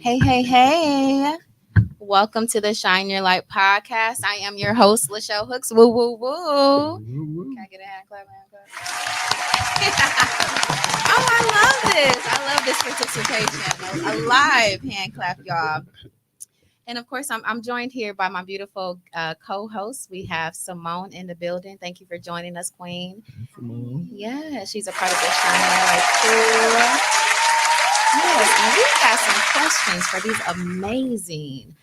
Hey. Welcome to the Shine Your Light podcast. I am your host, LaChelle Hooks. Woo, woo, woo. Can I get a hand clap? Oh, I love this. I love this participation. A live hand clap, y'all. And of course, I'm joined here by my beautiful co-host. We have Simone in the building. Thank you for joining us, Queen. Simone. Yeah, she's a part of the Shine Your Light crew. Yes, and we've got some questions for these amazing,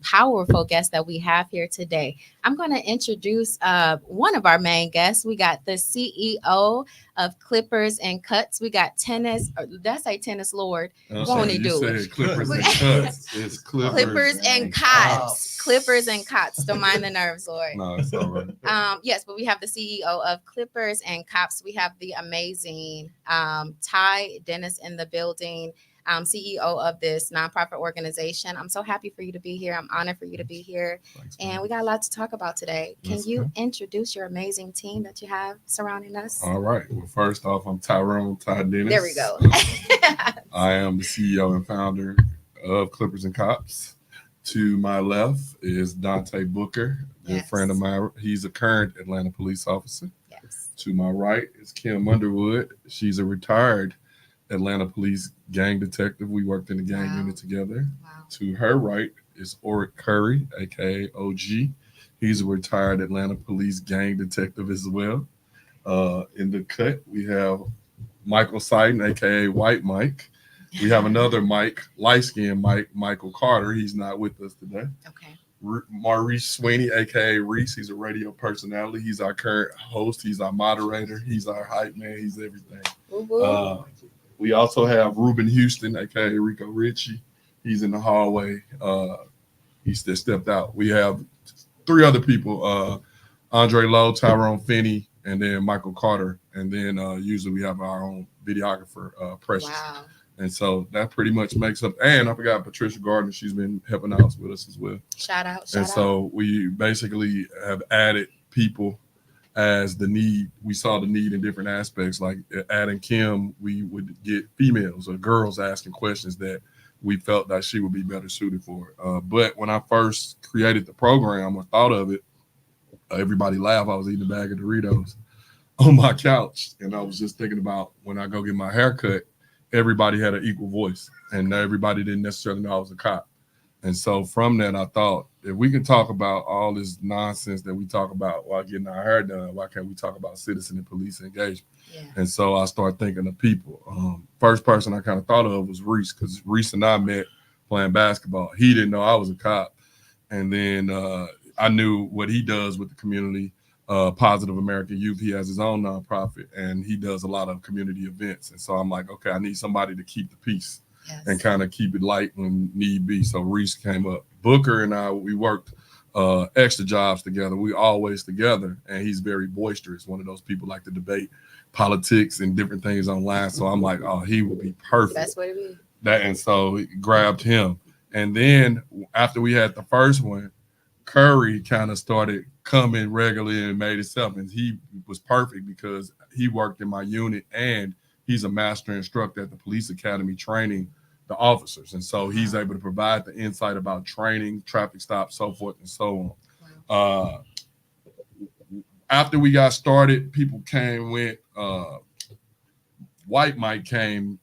powerful guests that we have here today. I'm going to introduce one of our main guests. We got the CEO of Clippers and Cuts. We got tennis. Did I say tennis Lord? Won't he do it? Clippers and Cuts. It's Clippers and Cots. Clippers and Cots. Don't mind the nerves, Lord. No, it's all right. Yes, but we have the CEO of Clippers and Cops. We have the amazing Ty Dennis in the building, CEO of this nonprofit organization. I'm so happy for you to be here. I'm honored for you to be here. Thanks, And we got a lot to talk about today. Can Let's you go. introduce your amazing team that you have surrounding us? All right. Well, first off, I'm Ty Dennis. There we go. I am the CEO and founder of Clippers and Cops. To my left is Dante Booker, a good friend of mine. He's a current Atlanta police officer. Yes. To my right is Kim Underwood. She's a retired Atlanta police gang detective. We worked in the gang unit together. Wow. To her right is Oric Curry, aka OG. He's a retired Atlanta police gang detective as well. In the cut, we have Michael Seiden, aka White Mike. We have another Mike, light skinned Mike, Michael Carter. He's not with us today. Okay. Maurice Sweeney, aka Reese. He's a radio personality. He's our current host. He's our moderator. He's our hype man. He's everything. We also have Ruben Houston, aka Rico Ritchie. He's in the hallway. He just stepped out. We have three other people: Andre Lowe, Tyrone Finney, and then Michael Carter. And then usually we have our own videographer, Precious. Wow. And so that pretty much makes up. And I forgot Patricia Gardner. She's been helping out with us as well. Shout out. So we basically have added people as the need. We saw the need in different aspects. Like adding Kim, we would get females or girls asking questions that we felt that she would be better suited for. But when I first created the program or thought of it, everybody laughed. I was eating a bag of Doritos on my couch. And I was just thinking about when I go get my hair cut, everybody had an equal voice and everybody didn't necessarily know I was a cop. And so from that, I thought, if we can talk about all this nonsense that we talk about while getting our hair done, why can't we talk about citizen and police engagement? Yeah. And so I started thinking of people. First person I kind of thought of was Reese, because Reese and I met playing basketball. He didn't know I was a cop. And then I knew what he does with the community. Positive American Youth. He has his own nonprofit and he does a lot of community events. And so I'm like, okay, I need somebody to keep the peace and kind of keep it light when need be. So Reese came up. Booker and I, we worked extra jobs together. We always together, and he's very boisterous. One of those people like to debate politics and different things online. So I'm like, oh, he would be perfect. That's what it is. And so we grabbed him. And then after we had the first one, Curry kind of started coming regularly and made himself, and he was perfect because he worked in my unit and he's a master instructor at the police academy training the officers. And so he's able to provide the insight about training, traffic stops, so forth and so on. After we got started, people came with White Mike came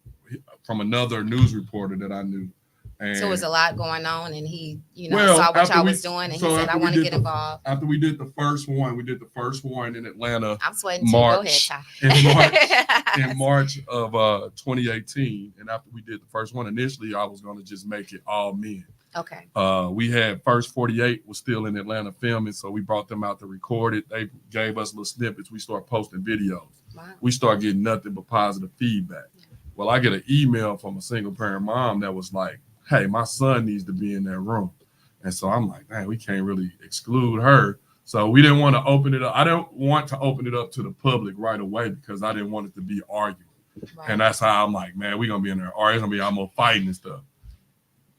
from another news reporter that I knew. And so it was a lot going on, and he, saw what y'all was doing, and he said, "I want to get involved." After we did the first one in Atlanta. I'm sweating too. Go ahead, Ty. In March of 2018, and after we did the first one, initially I was going to just make it all men. Okay. We had First 48 was still in Atlanta filming, so we brought them out to record it. They gave us little snippets. We started posting videos. Wow. We started getting nothing but positive feedback. Yeah. Well, I get an email from a single parent mom that was like, hey, my son needs to be in that room. And so I'm like, man, we can't really exclude her. So we didn't want to open it up. I don't want to open it up to the public right away because I didn't want it to be arguing. Right. And that's how I'm like, man, we're going to be in there. Or it's going to be almost fighting and stuff.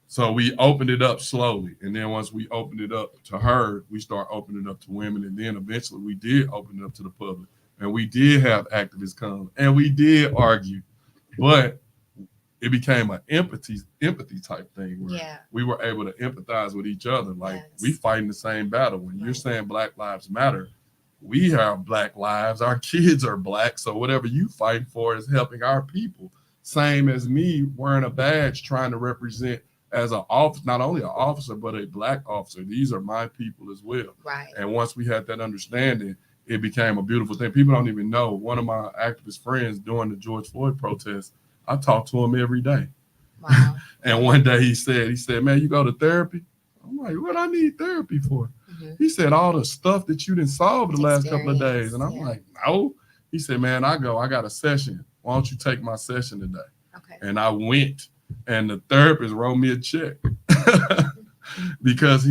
So we opened it up slowly. And then once we opened it up to her, we start opening it up to women. And then eventually we did open it up to the public. And we did have activists come. And we did argue. But it became an empathy type thing where Yeah. we were able to empathize with each other. Like Yes. we fighting the same battle. When you're Right. saying Black Lives Matter, we have Black lives. Our kids are Black, so whatever you fight for is helping our people. Same as me wearing a badge, trying to represent as an officer, not only an officer but a Black officer. These are my people as well. Right. And once we had that understanding, it became a beautiful thing. People don't even know. One of my activist friends during the George Floyd protest, I talk to him every day. Wow. And one day he said, man, you go to therapy? I'm like, what I need therapy for? Mm-hmm. He said, all the stuff that you didn't solve the last couple of Experience, days. And I'm yeah. like, no. He said, man, I got a session. Why don't you take my session today? Okay. And I went, and the therapist wrote me a check because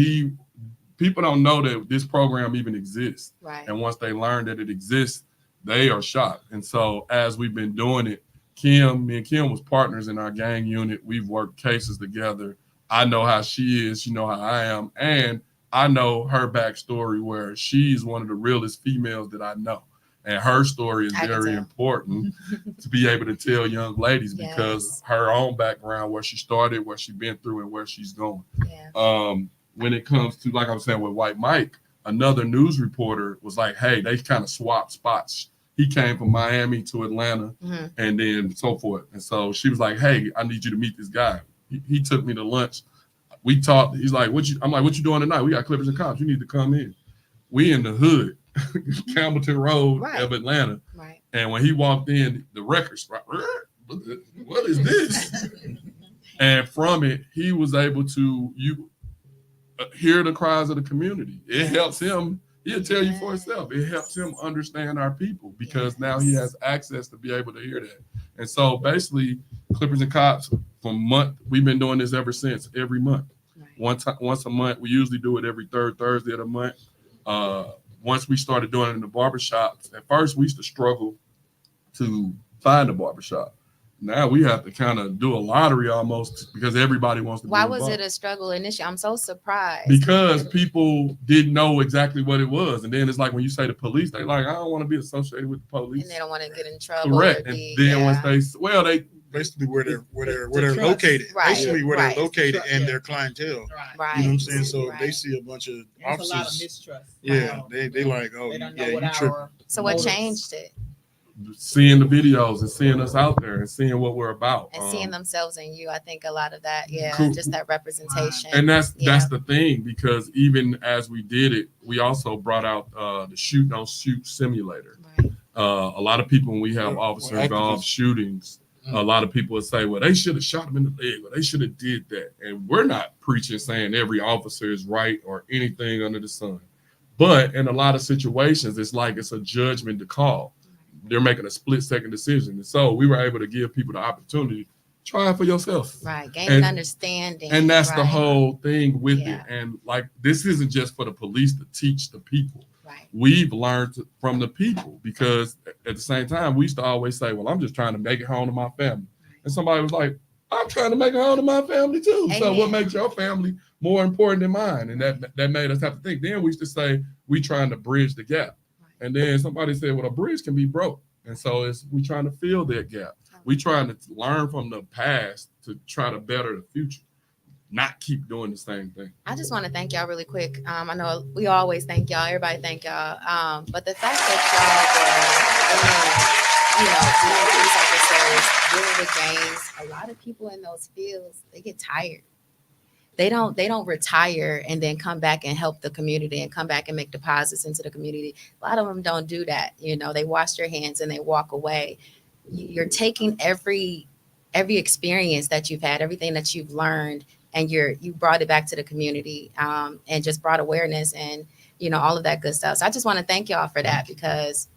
people don't know that this program even exists. Right. And once they learn that it exists, they are shocked. And so as we've been doing it, me and Kim was partners in our gang unit. We've worked cases together. I know how she is. She know how I am. And I know her backstory where she's one of the realest females that I know. And her story is very important to be able to tell young ladies because her own background, where she started, where she's been through, and where she's going. Yeah. When it comes to, like I was saying with White Mike, another news reporter was like, hey, they kind of swapped spots. He came from Miami to Atlanta and then so forth. And so she was like, hey, I need you to meet this guy. He took me to lunch. We talked. He's like, I'm like, what you doing tonight? We got Clippers and Cops. You need to come in. We in the hood, Campbellton Road of Atlanta. Right. And when he walked in, the records, what is this? And from it, he was able to hear the cries of the community. It helps him. He'll tell you for himself. It helps him understand our people because now he has access to be able to hear that. And so basically, Clippers and Cops, we've been doing this ever since, every month. Right. Once a month. We usually do it every third Thursday of the month. Once we started doing it in the barbershops, at first we used to struggle to find a barbershop. Now we have to kind of do a lottery almost because everybody wants to. Why was it a struggle initially? I'm so surprised. Because people didn't know exactly what it was. And then it's like when you say the police, they like, I don't want to be associated with the police. And they don't want to get in trouble. Correct. And then once they basically where they're located. Right. Basically where Right. they're located and their clientele. Right. You know what I'm saying? So they see a bunch of officers. There's a lot of mistrust. Yeah, they like, oh, They don't know yeah, what you tripping. So what changed it? Seeing the videos and seeing us out there and seeing what we're about. And seeing themselves in you. I think a lot of that, cool. Just that representation. And that's the thing, because even as we did it, we also brought out the shoot don't shoot simulator. Right. A lot of people, when we have officer involved shootings, a lot of people would say, well, they should have shot him in the leg, or they should have did that. And we're not preaching saying every officer is right or anything under the sun. But in a lot of situations, it's like it's a judgment to call. They're making a split-second decision. And so we were able to give people the opportunity, try it for yourself. Right, gain understanding. And that's the whole thing with it. Yeah. And like, this isn't just for the police to teach the people. Right. We've learned from the people, because at the same time, we used to always say, well, I'm just trying to make it home to my family. And somebody was like, I'm trying to make it home to my family too. Amen. So what makes your family more important than mine? And that made us have to think. Then we used to say, we trying to bridge the gap. And then somebody said, well, a bridge can be broke. And so we trying to fill that gap. We trying to learn from the past to try to better the future, not keep doing the same thing. I just want to thank y'all really quick. I know we always thank y'all. Everybody thank y'all. But the fact that y'all were, being police officers, dealing with gangs, a lot of people in those fields, they get tired. They don't retire and then come back and help the community and come back and make deposits into the community. A lot of them don't do that. They wash their hands and they walk away. You're taking every experience that you've had, everything that you've learned, and you brought it back to the community, and just brought awareness and all of that good stuff. So I just want to thank y'all for that, because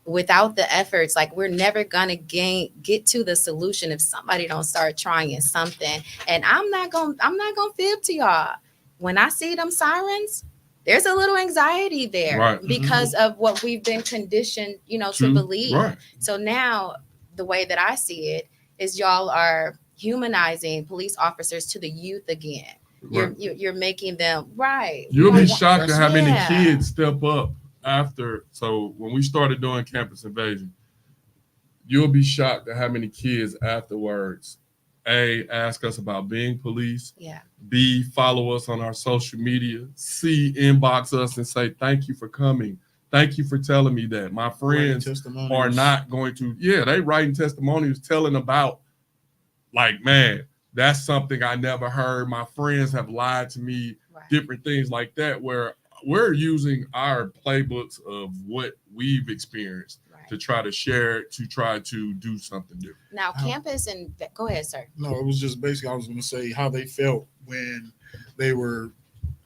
without the efforts, like, we're never gonna get to the solution if somebody don't start trying something. And I'm not gonna fib to y'all. When I see them sirens, there's a little anxiety there, right, because of what we've been conditioned, to believe. Right. So now the way that I see it is y'all are humanizing police officers to the youth again. Right. You're making them right. You'll be shocked at how many kids step up after. So when we started doing campus invasion, you'll be shocked at how many kids afterwards A, ask us about being police. Yeah. B, follow us on our social media. C, inbox us and say, thank you for coming. Thank you for telling me that. My friends are not going to, they writing testimonials telling about, like, man, that's something I never heard. My friends have lied to me, different things like that, where we're using our playbooks of what we've experienced to try to share it, to try to do something different. Now, campus and go ahead, sir. No, it was just basically I was going to say how they felt when they were,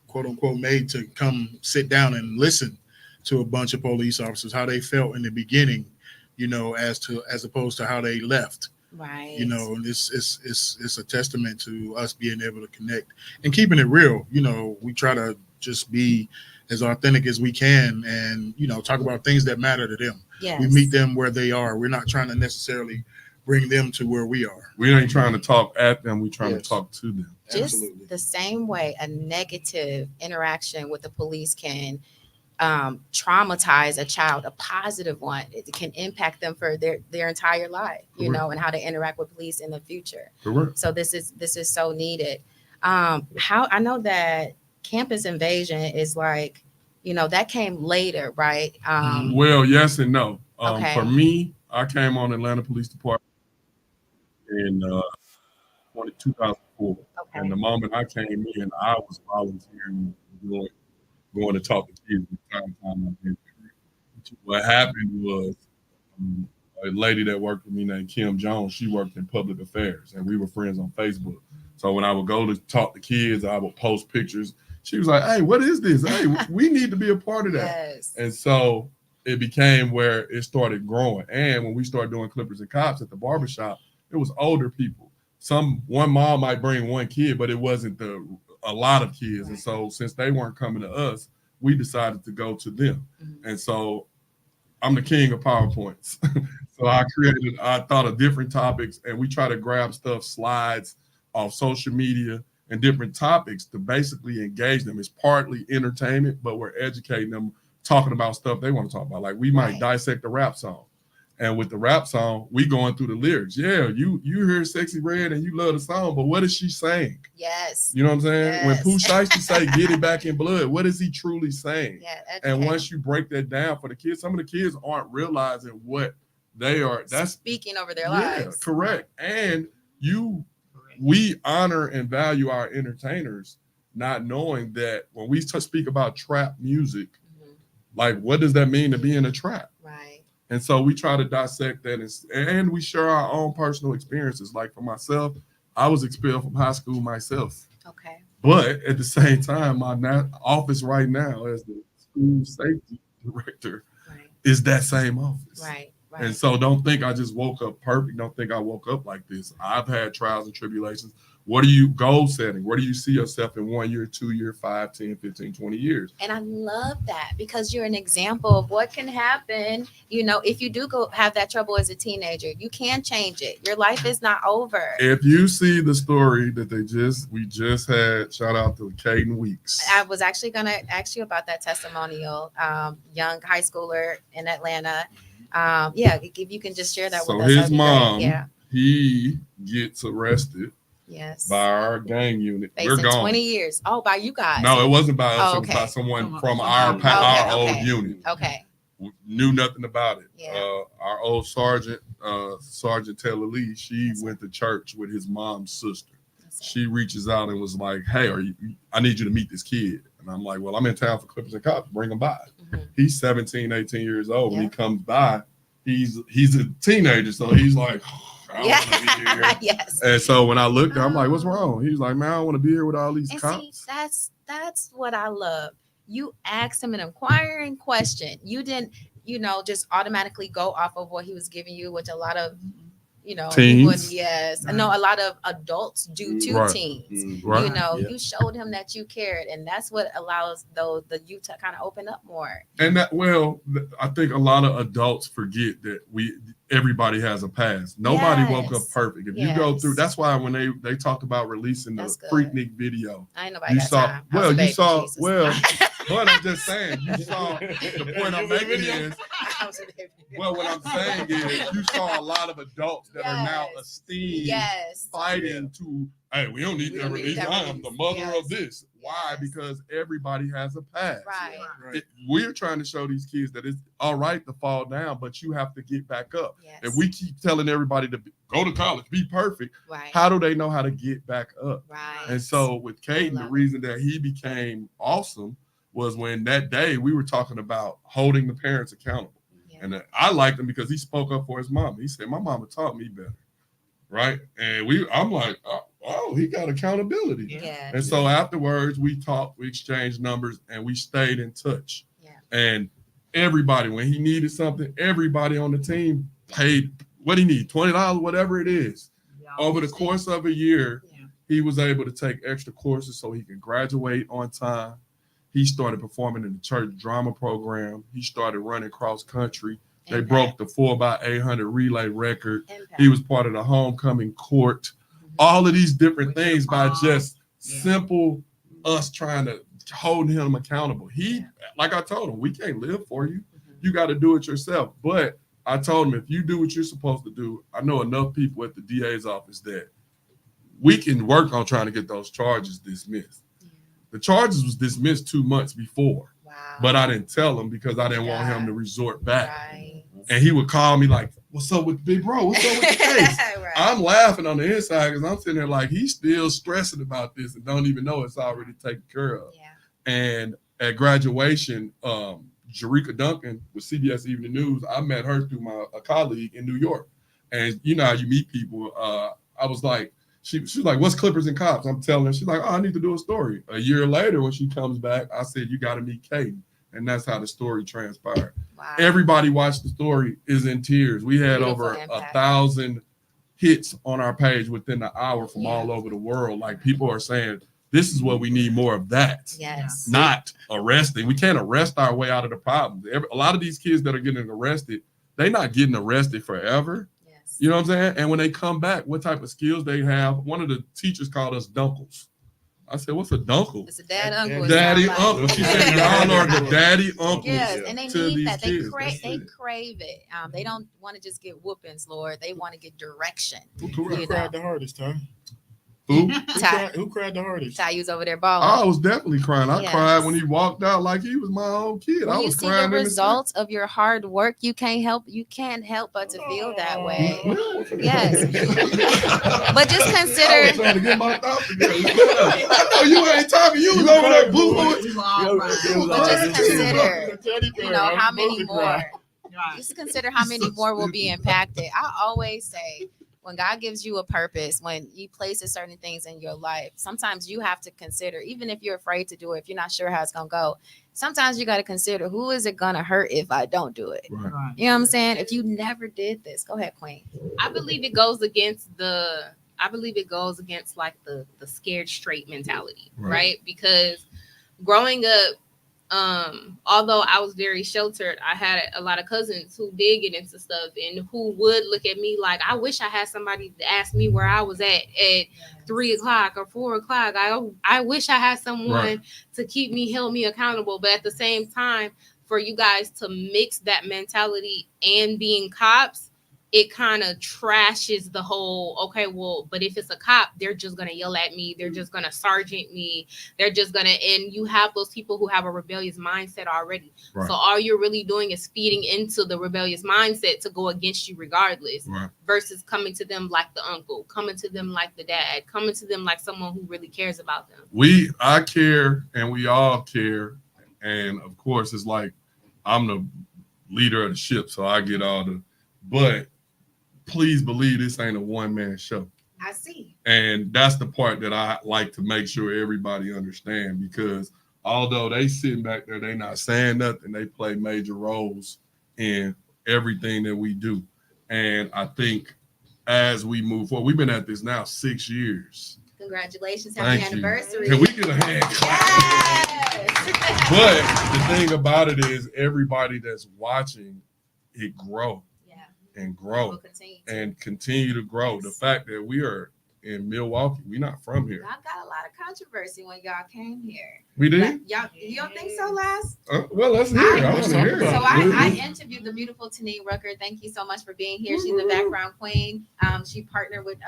quote unquote, made to come sit down and listen to a bunch of police officers, how they felt in the beginning, as opposed to how they left. Right. And it's a testament to us being able to connect and keeping it real. We try to just be as authentic as we can and, talk about things that matter to them. Yes. We meet them where they are. We're not trying to necessarily bring them to where we are. We ain't trying to talk at them. We're trying to talk to them. Just Absolutely. The same way a negative interaction with the police can traumatize a child, a positive one, it can impact them for their entire life, and how they interact with police in the future. Correct. So this is so needed. How I know that campus invasion is like, that came later, right? Well, yes and no. Okay. For me, I came on Atlanta Police Department in 2004. Okay. And the moment I came in, I was volunteering, going to talk to kids the time I've been there. What happened was a lady that worked with me named Kim Jones, she worked in public affairs, and we were friends on Facebook. So when I would go to talk to kids, I would post pictures. She was like, hey, what is this? Hey, we need to be a part of that. Yes. And so it became where it started growing. And when we started doing Clippers and Cops at the barbershop, it was older people. One mom might bring one kid, but it wasn't a lot of kids. Right. And so since they weren't coming to us, we decided to go to them. Mm-hmm. And so I'm the king of PowerPoints. So I thought of different topics, and we try to grab slides off social media and different topics to basically engage them. It's partly entertainment, but we're educating them, talking about stuff they want to talk about. Like we might dissect a rap song. And with the rap song, we going through the lyrics. Yeah, you hear Sexy Red and you love the song, but what is she saying? Yes. You know what I'm saying? Yes. When Pooh Shiesty say get it back in blood, what is he truly saying? Yeah, and once you break that down for the kids, some of the kids aren't realizing what they are. That's speaking over their lives. Yeah, correct. And we honor and value our entertainers, not knowing that when we speak about trap music, like what does that mean to be in a trap? Right. And so we try to dissect that, and we share our own personal experiences. Like for myself, I was expelled from high school myself. Okay. But at the same time, my office right now as the school safety director is that same office. Right. Right. And so don't think I just woke up perfect. Don't think I woke up like this. I've had trials and tribulations. What are you goal setting? Where do you see yourself in 1 year, 2 year, 5, 10, 15, 20 years? And I love that because you're an example of what can happen. If you do go have that trouble as a teenager, you can change it. Your life is not over. If you see the story that we just had, shout out to Caden Weeks. I was actually going to ask you about that testimonial, young high schooler in Atlanta. If you can just share that with us. So his mom, he gets arrested. Yes. By our gang unit. We're gone. 20 years. Oh, by you guys. No, it wasn't by us. It was by someone from our old unit. Okay. Knew nothing about it. Yeah. Our old sergeant, Sergeant Taylor Lee, she went to church with his mom's sister. She reaches out and was like, hey, I need you to meet this kid. And I'm like, well, I'm in town for Clippers and Cops. Bring him by. Mm-hmm. He's 17, 18 years old. When he comes by, he's a teenager. So he's like, I don't want to be here. Yes. And so when I looked, I'm like, what's wrong? He's like, man, I don't want to be here with all these cops. See, that's what I love. You asked him an inquiring question. You didn't, just automatically go off of what he was giving you, which a lot of, teens. Yes. I know a lot of adults do to teens. Right. You showed him that you cared, and that's what allows the youth to kind of open up more. And I think a lot of adults forget that everybody has a past. Nobody woke up perfect. If you go through, that's why when they talked about releasing the Freaknik video, I ain't nobody got time. but I'm just saying, you saw the point I'm making is Well, what I'm saying is, you saw a lot of adults that are now esteemed Yes. fighting to, hey, we don't need that release. I am the mother of this. Why? Because everybody has a past. Right. We're trying to show these kids that it's all right to fall down, but you have to get back up. Yes. If we keep telling everybody to go to college, be perfect, Right. how do they know how to get back up? Right. And so with Caden, the reason that he became awesome was when that day we were talking about holding the parents accountable. Yeah. And I liked him because he spoke up for his mom. He said, my mama taught me better. Right. And I'm like, oh, he got accountability. Yeah. And so afterwards we talked, we exchanged numbers, and we stayed in touch. Yeah. And everybody, when he needed something, everybody on the team paid what he needed, $20, whatever it is. Over the course of a year, he was able to take extra courses so he could graduate on time. He started performing in the church drama program. He started running cross country. They broke the 4x800 relay record. He was part of the homecoming court. All of these different things by just simple us trying to hold him accountable. He, like I told him, we can't live for you. You got to do it yourself. But I told him, if you do what you're supposed to do, I know enough people at the DA's office that we can work on trying to get those charges dismissed. The charges was dismissed 2 months before, but I didn't tell him because I didn't want him to resort back. Right. And he would call me like, what's up with the big bro? What's up with the case? Right. I'm laughing on the inside because I'm sitting there like, he's still stressing about this and don't even know it's already taken care of. Yeah. And at graduation, Jerika Duncan with CBS Evening News, I met her through a colleague in New York. And you know how you meet people. I was like, she's like, what's Clippers and Cops? I'm telling her. She's like, oh, I need to do a story. A year later, when she comes back, I said, you got to meet Caden. And that's how the story transpired. Wow. Everybody watched the story, is in tears. We had over 1,000 hits on our page within the hour from all over the world. Like, people are saying, this is what we need more of that. Yes. Not arresting. We can't arrest our way out of the problem. A lot of these kids that are getting arrested, they're not getting arrested forever. Yes. You know what I'm saying? And when they come back, what type of skills they have? One of the teachers called us dunkles. I said, what's a dunkle? It's a dad uncle. Daddy uncle. She said, y'all are the daddy uncles. Yes, and they need that. They crave it. They don't want to just get whoopings, Lord. They want to get direction. Who cried the hardest, Ty? Who? Who cried the hardest? Ty, you was over there balling. I was definitely crying. I cried when he walked out like he was my own kid. When I was crying. You see the results of your hard work, you can't help but to feel that way. Yes. But just consider. I was trying to get my thoughts together. I know you ain't talking. You was over there boo-booing. But just consider, how many more. Just consider how many more will be impacted. I always say, when God gives you a purpose, when He places certain things in your life, sometimes you have to consider, even if you're afraid to do it, if you're not sure how it's going to go, sometimes you got to consider, who is it going to hurt if I don't do it? Right. You know what I'm saying? If you never did this, go ahead, Queen. I believe it goes against like the scared straight mentality, right? Because growing up, although I was very sheltered, I had a lot of cousins who did get into stuff and who would look at me like, I wish I had somebody to ask me where I was at 3:00 or 4:00. I wish I had someone to keep me, hold me accountable. But at the same time, for you guys to mix that mentality and being cops, it kind of trashes the whole, okay, well, but if it's a cop, they're just going to yell at me. They're just going to sergeant me. They're just going to, and you have those people who have a rebellious mindset already. Right. So all you're really doing is feeding into the rebellious mindset to go against you regardless, versus coming to them like the uncle, coming to them like the dad, coming to them like someone who really cares about them. I care and we all care. And of course, it's like, I'm the leader of the ship, so I get all but please believe this ain't a one-man show. I see. And that's the part that I like to make sure everybody understand, because although they sitting back there, they not saying nothing, they play major roles in everything that we do. And I think as we move forward, we've been at this now 6 years. Congratulations. Happy anniversary. Can we get a hand clap? Yes. But the thing about it is, everybody that's watching it grow. And grow and continue to grow. Yes. The fact that we are in Milwaukee. We're not from here. Y'all got a lot of controversy when y'all came here. We did? Like, y'all, you don't think so, last? Well, let's hear it. I Let's want to talk hear it. about So it. I interviewed the beautiful Tanine Rucker. Thank you so much for being here. She's the background queen. She partnered with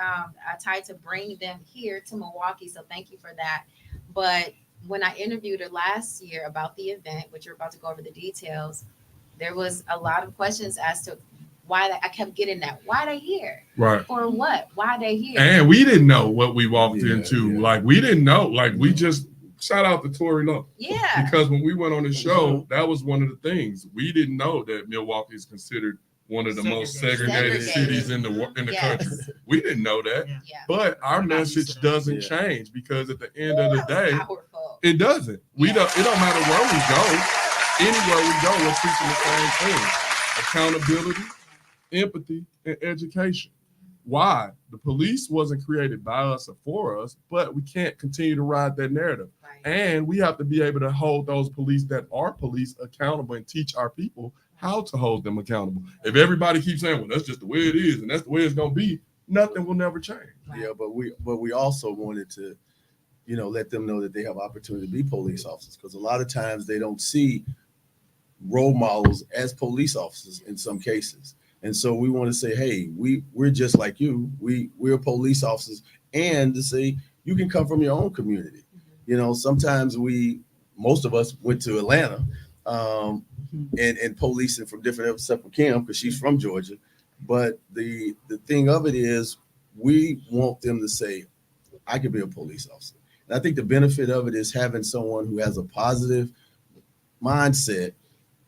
Ty to bring them here to Milwaukee. So thank you for that. But when I interviewed her last year about the event, which you're about to go over the details, there was a lot of questions as to why I kept getting that. Why they here? Right. For what? Why they here? And we didn't know what we walked Yeah, into. yeah. Like, we didn't know. Like, we just shout out to Tori Lowe. Yeah. Because when we went on the show, that was one of the things. We didn't know that Milwaukee is considered one of the most segregated cities in the Yes. country. We didn't know that. Yeah. But our message doesn't Yeah. change, because at the end of the That was day, powerful. it doesn't. It don't matter where we go. Anywhere we go, we're preaching the same thing: accountability, empathy, and education. Why? The police wasn't created by us or for us, but we can't continue to ride that narrative. Right. And we have to be able to hold those police that are police accountable and teach our people how to hold them accountable. If everybody keeps saying, well, that's just the way it is and that's the way it's going to be, nothing will never change. Right. Yeah, but we also wanted to, let them know that they have opportunity to be police officers, because a lot of times they don't see role models as police officers in some cases. And so we want to say, hey, we're just like you. We're police officers, and to say you can come from your own community. Sometimes most of us went to Atlanta and policing from different, except for Kim, because she's from Georgia. But the thing of it is, we want them to say, I could be a police officer. And I think the benefit of it is having someone who has a positive mindset,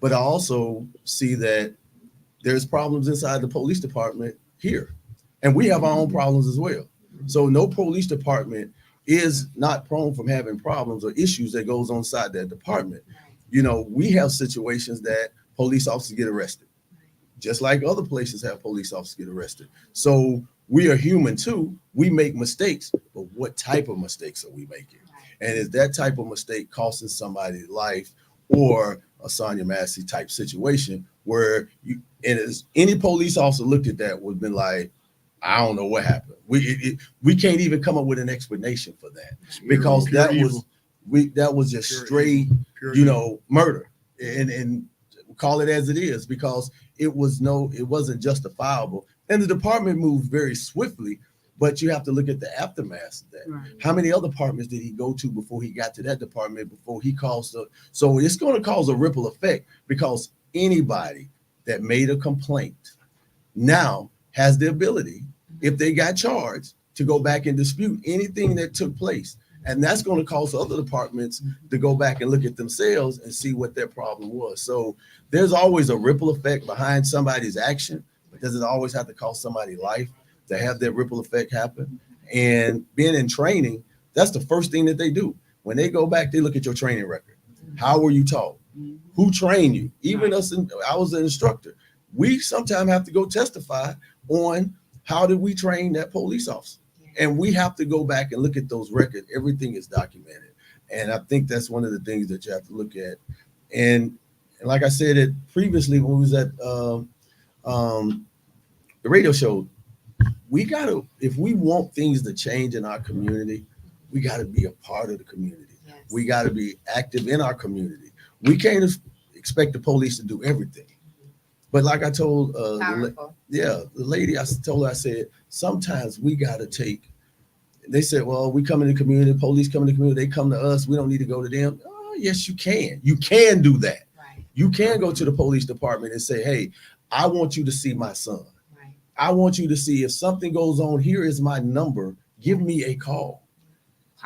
but I also see that there's problems inside the police department here, and we have our own problems as well. So no police department is not prone from having problems or issues that goes on inside that department. We have situations that police officers get arrested, just like other places have police officers get arrested. So we are human too. We make mistakes, but what type of mistakes are we making? And is that type of mistake costing somebody's life, or a Sonia Massey type situation where any police officer looked at that would have been like, I don't know what happened. We can't even come up with an explanation for that, because Pure that evil. was just Pure straight, Pure evil. murder, and call it as it is, because it wasn't justifiable. And the department moved very swiftly, but you have to look at the aftermath of that. Right. How many other departments did he go to before he got to that department, before he caused so it's going to cause a ripple effect, because anybody that made a complaint now has the ability, if they got charged, to go back and dispute anything that took place. And that's going to cause other departments to go back and look at themselves and see what their problem was. So there's always a ripple effect behind somebody's action, but does it always have to cost somebody's life to have that ripple effect happen? And being in training, that's the first thing that they do. When they go back, they look at your training record. How were you taught? Who trained you? Even us, I was an instructor. We sometimes have to go testify on how did we train that police officer. And we have to go back and look at those records. Everything is documented. And I think that's one of the things that you have to look at. And like I said it previously when we was at the radio show, we got to, if we want things to change in our community, we got to be a part of the community. Yes. We got to be active in our community. We can't expect the police to do everything. But like I told Powerful. the lady, I told her, I said, sometimes we got to take, they said, well, we come in the community, police come in the community, they come to us, we don't need to go to them. Oh, yes, you can. You can do that. Right. You can go to the police department and say, hey, I want you to see my son. Right. I want you to see if something goes on, here is my number, give me a call.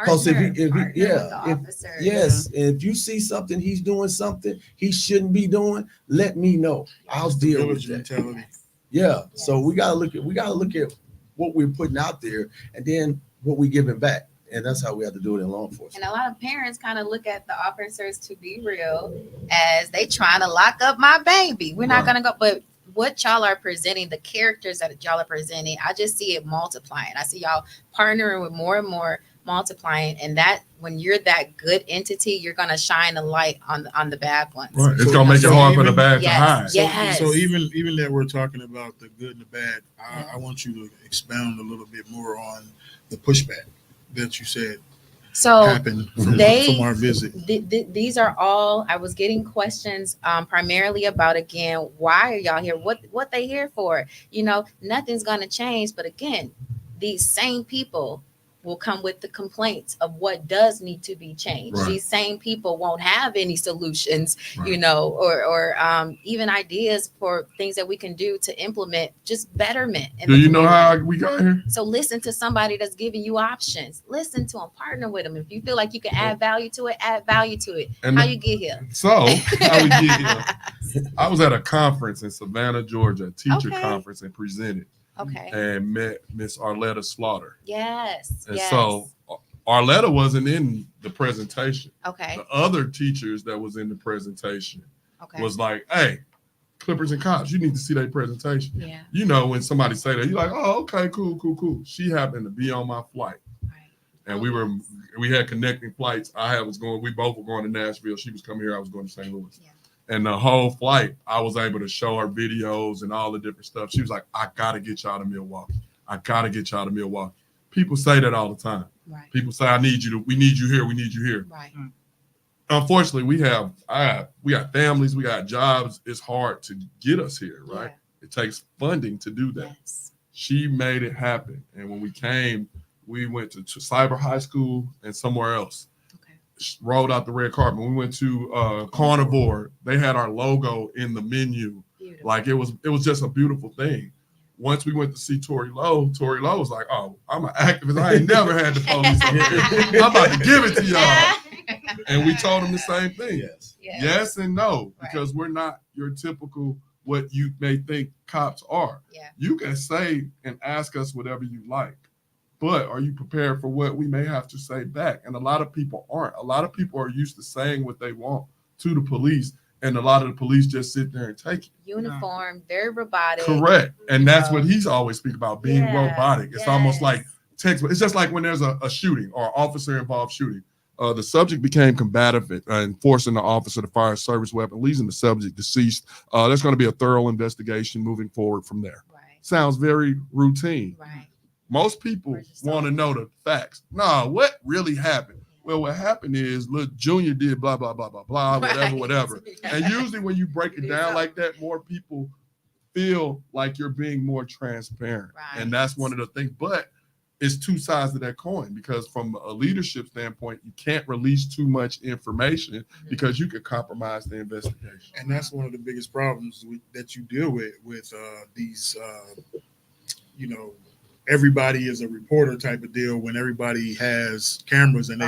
Because Partner with the officer. Yes, if you see something, he's doing something he shouldn't be doing, let me know. I'll deal with Village that. mentality. Yeah. Yes. So we gotta look at what we're putting out there and then what we're giving back. And that's how we have to do it in law enforcement. And a lot of parents kind of look at the officers, to be real, as they trying to lock up my baby. We're not Right. gonna go, but what y'all are presenting, the characters that y'all are presenting, I just see it multiplying. I see y'all partnering with more and more multiplying, and that when you're that good entity, you're gonna shine a light on the bad ones. Right. It's So- gonna make it so hard for the even- bad Yes. to hide. So, Yes. so even that we're talking about the good and the bad, Yeah. I want you to expound a little bit more on the pushback that you said So happened from our visit. these are all, I was getting questions primarily about, again, why are y'all here, what they here for. Nothing's gonna change, but again, these same people will come with the complaints of what does need to be changed. Right. These same people won't have any solutions, Right. or even ideas for things that we can do to implement just betterment in Do the you know community. how we got here? So listen to somebody that's giving you options. Listen to them, partner with them. If you feel like you can add value to it, add value to it. And How you get here? So how we get here? I was at a conference in Savannah, Georgia, a teacher Okay. conference, and presented Okay. and met Miss Arletta Slaughter. Yes. And Yes. so Arletta wasn't in the presentation. Okay. The other teachers that was in the presentation Okay. was like, hey, Clippers and Cops, you need to see that presentation. Yeah. When somebody say that, you're like, oh, okay, cool. She happened to be on my flight. Right. And we had connecting flights. We both were going to Nashville. She was coming here. I was going to St. Louis. Yeah. And the whole flight, I was able to show her videos and all the different stuff. She was like, I got to get y'all to Milwaukee. People say that all the time. Right. People say, we need you here. Right. Unfortunately, we got families, we got jobs. It's hard to get us here, right? Yeah. It takes funding to do that. Yes. She made it happen. And when we came, we went to Cyber High School and somewhere else. Rolled out the red carpet. We went to Carnivore. They had our logo in the menu. Beautiful. Like it was just a beautiful thing. Once we went to see Tory Lowe was like, oh, I'm an activist. I ain't never had the police up here. I'm about to give it to y'all. And we told them the same thing. Yes and no, because we're not your typical what you may think cops are. Yeah. You can say and ask us whatever you like. But are you prepared for what we may have to say back? And a lot of people aren't. A lot of people are used to saying what they want to the police, and a lot of the police just sit there and take it. Uniform, very robotic. Correct. And that's what he's always speak about, being robotic. It's almost like textbook. It's just like when there's a shooting or officer-involved shooting. The subject became combative and forcing the officer to fire a service weapon, leaving the subject deceased. There's going to be a thorough investigation moving forward from there. Right. Sounds very routine. Right. Most people want to know the facts. No, what really happened? Well, what happened is, look, Junior did blah, blah, blah, blah, blah, whatever. And usually when you break it down like that, more people feel like you're being more transparent. Right. And that's one of the things. But it's two sides of that coin, because from a leadership standpoint, you can't release too much information because you could compromise the investigation. And that's one of the biggest problems that you deal with these, everybody is a reporter type of deal when everybody has cameras and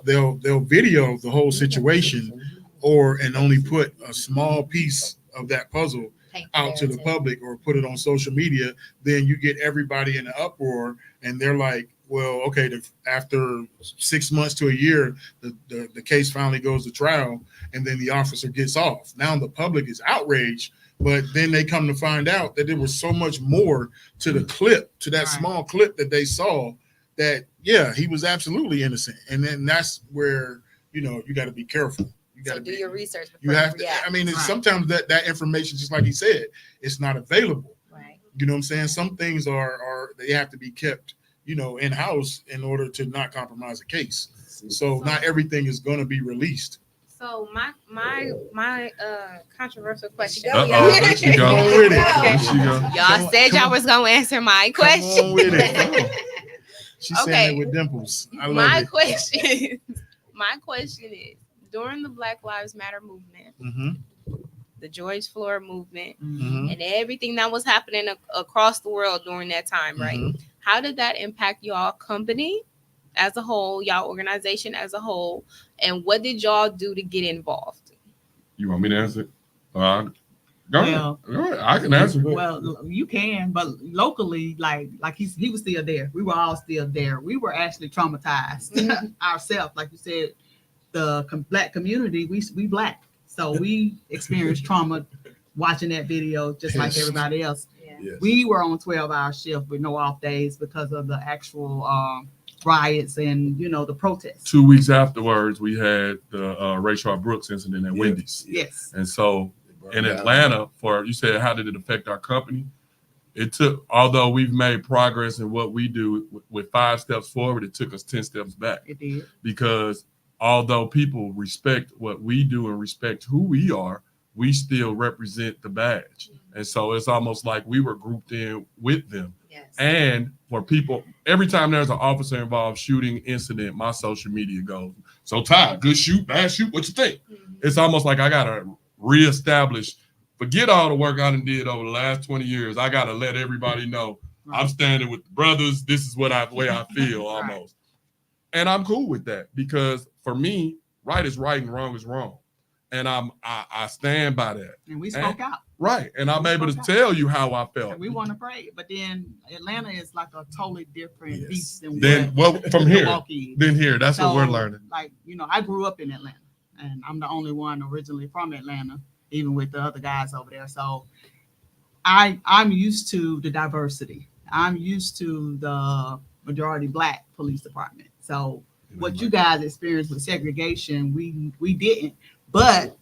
they'll video the whole situation and only put a small piece of that puzzle out to the public or put it on social media. Then you get everybody in an uproar and they're like, well, okay, after 6 months to a year, the case finally goes to trial and then the officer gets off. Now the public is outraged. But then they come to find out that there was so much more to the clip, to that small clip that they saw, that, he was absolutely innocent. And then that's where, you got to be careful. You got to do your research. You have to. I mean, sometimes that information, just like he said, it's not available. Right. You know what I'm saying? Some things they have to be kept, in-house in order to not compromise a case. So not everything is going to be released. So my controversial question. There she go. Y'all said y'all was gonna answer my question. Come on with it. She's saying it with dimples. I love my it. My question is, during the Black Lives Matter movement, the George Floyd movement, and everything that was happening across the world during that time, right? How did that impact y'all company as a whole, y'all organization as a whole, and what did y'all do to get involved? You want me to answer? Go ahead. I can answer. Well, you can, but locally, like he was still there. We were all still there. We were actually traumatized ourselves. Like you said, the Black community, we Black. So we experienced trauma watching that video just like everybody else. Yeah. Yes. We were on 12-hour shift with no off days because of the actual riots and the protests. 2 weeks afterwards, we had the Rayshard Brooks incident at Wendy's. Yes. And so in Atlanta, you said, how did it affect our company? It took, although we've made progress in what we do with 5 steps forward, it took us 10 steps back. It did. Because although people respect what we do and respect who we are, we still represent the badge. And so it's almost like we were grouped in with them. Yes. And for people, every time there's an officer involved shooting incident, my social media goes, so Ty, good shoot, bad shoot, what you think? Mm-hmm. It's almost like I got to reestablish, forget all the work I done did over the last 20 years. I got to let everybody know I'm standing with the brothers. This is way I feel almost. And I'm cool with that because for me, right is right and wrong is wrong. And I stand by that. And we spoke out. Right. And I'm able to tell you how I felt. And we weren't afraid. But then Atlanta is like a totally different beast than from here. Milwaukee. Then here. That's So, what we're learning. Like, I grew up in Atlanta and I'm the only one originally from Atlanta, even with the other guys over there. So I'm used to the diversity. I'm used to the majority Black police department. So what you guys experienced with segregation, we didn't. But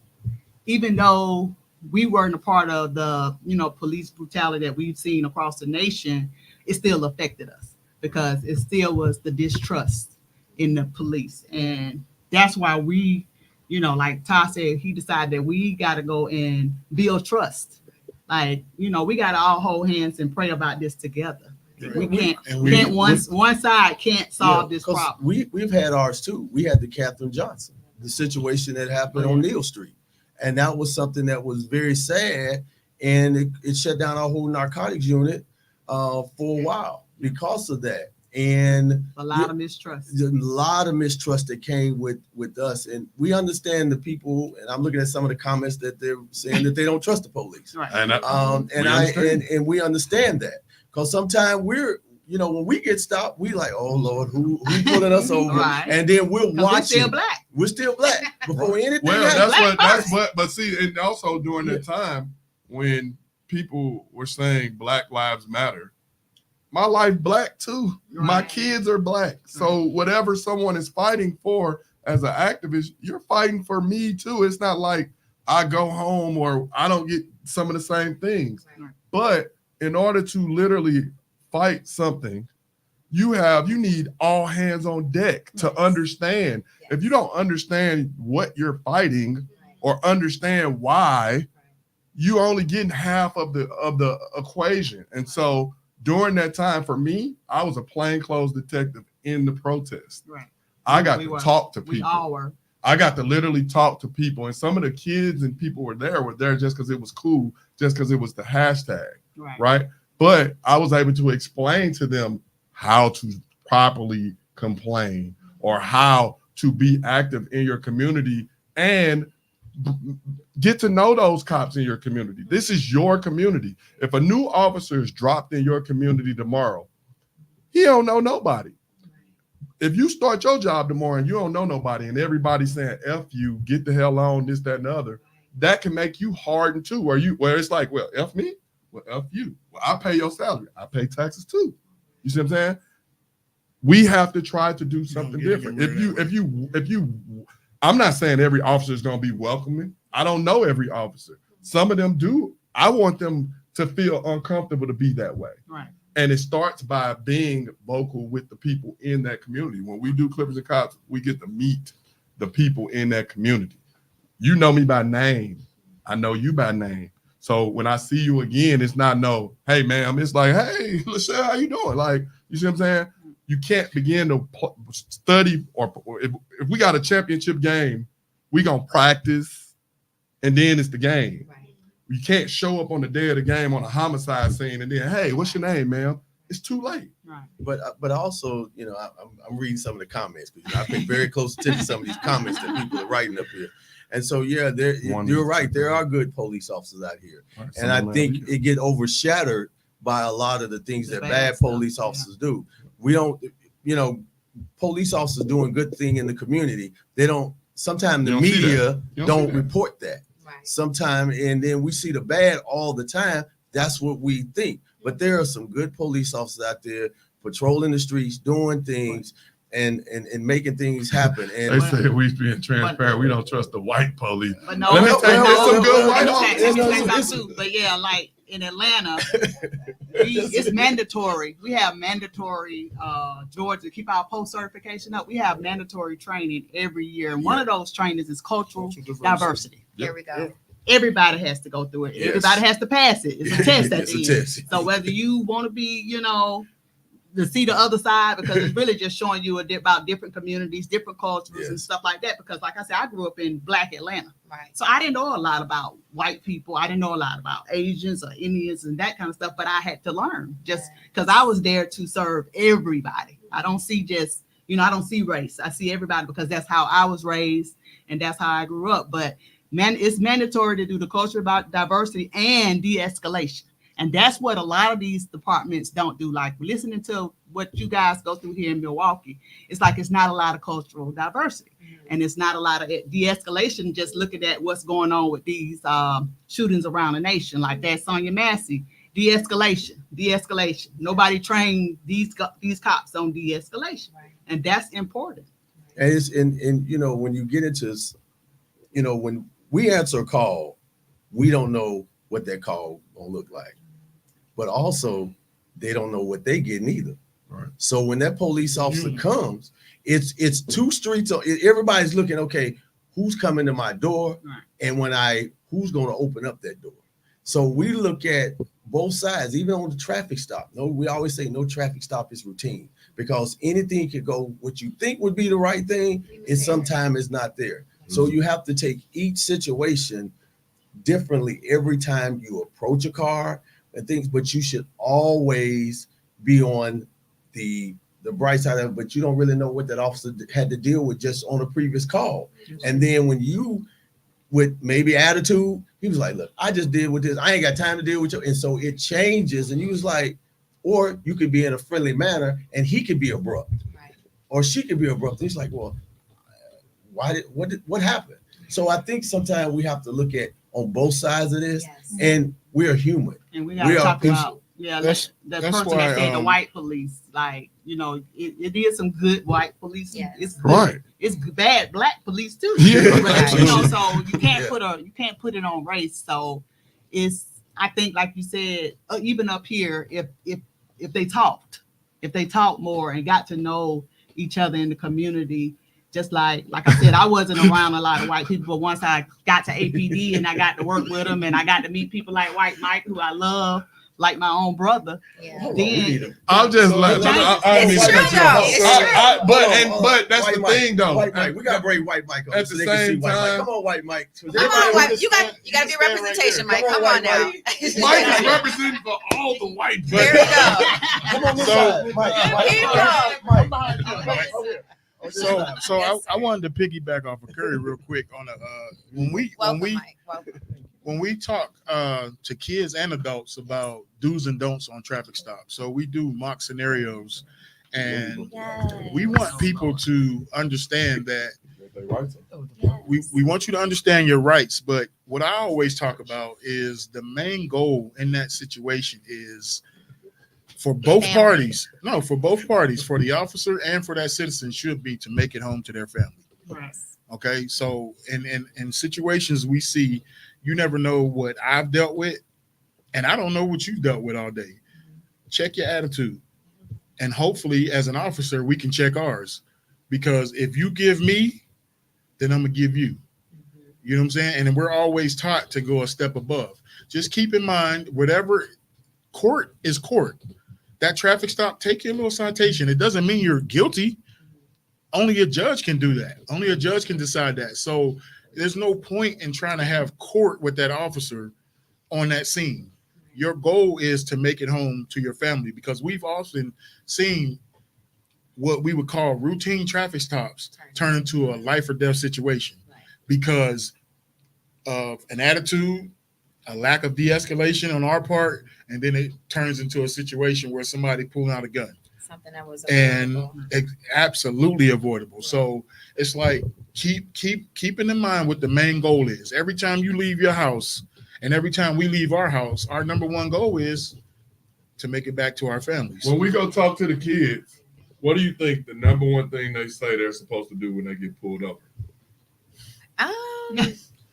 even though we weren't a part of the, police brutality that we've seen across the nation, it still affected us because it still was the distrust in the police. And that's why we, like Ty said, he decided that we got to go and build trust. Like, we got to all hold hands and pray about this together. We can't one side can't solve this problem. We've had ours too. We had the Katherine Johnson, the situation that happened on Neal Street. And that was something that was very sad. And it shut down our whole narcotics unit for a while because of that. And a lot of mistrust. A lot of mistrust that came with us. And we understand the people, and I'm looking at some of the comments that they're saying that they don't trust the police. Right. And we understand that. Because sometimes we're, when we get stopped, we like, oh Lord, who pulling us over? Right. And then we're watching. We're still black. Before anything. Well, that's what. But see, and also during that time when people were saying Black Lives Matter, my life black too. Right. My kids are black. So whatever someone is fighting for as an activist, you're fighting for me too. It's not like I go home or I don't get some of the same things. Right. But in order to literally fight something, you need all hands on deck to understand. Yes. If you don't understand what you're fighting or understand why, you're only getting half of the equation. And so during that time, for me, I was a plainclothes detective in the protest. Right. I got to talk to people. We all were. I got to literally talk to people. And some of the kids and people were there just because it was cool, just because it was the hashtag. Right. But I was able to explain to them how to properly complain or how to be active in your community and get to know those cops in your community. This is your community. If a new officer is dropped in your community tomorrow, he don't know nobody. If you start your job tomorrow and you don't know nobody and everybody's saying F you, get the hell on, this, that, and the other, that can make you hardened too. Where it's like, well, F me? Well, F you. Well, I pay your salary. I pay taxes too. You see what I'm saying? We have to try to do something different. If you, I'm not saying every officer is going to be welcoming. I don't know every officer. Some of them do. I want them to feel uncomfortable to be that way. Right. And it starts by being vocal with the people in that community. When we do Clippers and Cops, we get to meet the people in that community. You know me by name. I know you by name. So when I see you again, it's not no, hey, ma'am. It's like, hey, LaChelle, how you doing? Like, you see what I'm saying? You can't begin to study or if we got a championship game, we going to practice and then it's the game. Right. You can't show up on the day of the game on a homicide scene and then, hey, what's your name, ma'am? It's too late. Right. But also, I'm reading some of the comments because I pay very close attention to some of these comments that people are writing up here. And so, you're right. There are good police officers out here. Right, and I think it get overshadowed by a lot of the things that bad police officers do. We don't, police officers doing good thing in the community. They don't, sometimes the media don't report that. Right. Sometimes, and then we see the bad all the time. That's what we think. But there are some good police officers out there patrolling the streets, doing things. and making things happen. They And say we being transparent. We don't trust the white police. But no, Let me tell you, there's some good white let me say officers. something too. But yeah, like in Atlanta, it's mandatory. We have mandatory Georgia to keep our post certification up. We have mandatory training every year, and one of those trainings is cultural diversity. Here we go. Everybody has to go through it. Yes. Everybody has to pass it. It's a test at It's the a end. test. So whether you want to be, to see the other side, because it's really just showing you about different communities, different cultures, and Yes. stuff like that. Because like I said, I grew up in Black Atlanta. Right. So I didn't know a lot about white people. I didn't know a lot about Asians or Indians and that kind of stuff, but I had to learn just because I was there to serve everybody. I don't see just, I don't see race. I see everybody because that's how I was raised and that's how I grew up. But man, it's mandatory to do the culture about diversity and de-escalation. And that's what a lot of these departments don't do. Like listening to what you guys go through here in Milwaukee, it's like it's not a lot of cultural diversity. And it's not a lot of de-escalation, just looking at what's going on with these shootings around the nation, like that Sonia Massey. De-escalation. Nobody trained these cops on de-escalation. Right. And that's important. And it's and when you get into when we answer a call, we don't know what that call gonna look like. But also they don't know what they getting either. Right. So when that police officer comes, it's two streets. Everybody's looking, okay, who's coming to my door, Right. and who's going to open up that door. So we look at both sides, even on the traffic stop. No, we always say no traffic stop is routine because anything could go what you think would be the right thing, and sometimes it's not there. So you have to take each situation differently every time you approach a car and things, but you should always be on the bright side of it, but you don't really know what that officer had to deal with just on a previous call. And then when you, with maybe attitude, he was like, look, I just deal with this. I ain't got time to deal with you. And so it changes. And you was like, or you could be in a friendly manner and he could be abrupt. Right. Or she could be abrupt. And he's like, well, what happened? So I think sometimes we have to look at on both sides of this, Yes. and we're human. And we got to talk about, That's that that's person why, that said the white police, like, it is some good white police. Yes. It's good. Right. It's bad black police too. Yeah. But, so you can't Yeah. you can't put it on race. So I think, like you said, even up here, if they talked more and got to know each other in the community, just like I said, I wasn't around a lot of white people, but once I got to APD and I got to work with them and I got to meet people like White Mike, who I love, like my own brother. Yeah. Hold on, we Then- need him. I'll just let. It's true, though. It's true. But that's White the Mike, thing, though. White Mike. We gotta bring White Mike on At so the they can see same White Mike. time- Come on, White Mike. Come on, White. You got to be representation, Mike. Come on now. Mike is representing for all the white people. There we go. Come on this So- side. Mike. Here Mike. So I wanted to piggyback off of Curry real quick on Welcome, Mike. Welcome. when we talk to kids and adults about do's and don'ts on traffic stops. So we do mock scenarios, and Yes. we want people to understand that Yes. we want you to understand your rights. But what I always talk about is the main goal in that situation is for both Family. parties. No, for both parties, for the officer and for that citizen, should be to make it home to their family. Right. Okay, so in situations we see, you never know what I've dealt with, and I don't know what you've dealt with all day. Check your attitude, and hopefully, as an officer, we can check ours. Because if you give me, then I'm gonna give you. You know what I'm saying? And we're always taught to go a step above. Just keep in mind, whatever court is court. That traffic stop, take your little citation. It doesn't mean you're guilty. Only a judge can do that. Only a judge can decide that. So there's no point in trying to have court with that officer on that scene. Your goal is to make it home to your family, because we've often seen what we would call routine traffic stops turn into a life or death situation because of an attitude, a lack of de-escalation on our part, and then it turns into a situation where somebody pulling out a gun. Something that was And avoidable. it's absolutely avoidable. So it's like keeping in mind what the main goal is. Every time you leave your house and every time we leave our house, our number one goal is to make it back to our families. When we go talk to the kids, What do you think the number one thing they say they're supposed to do when they get pulled over?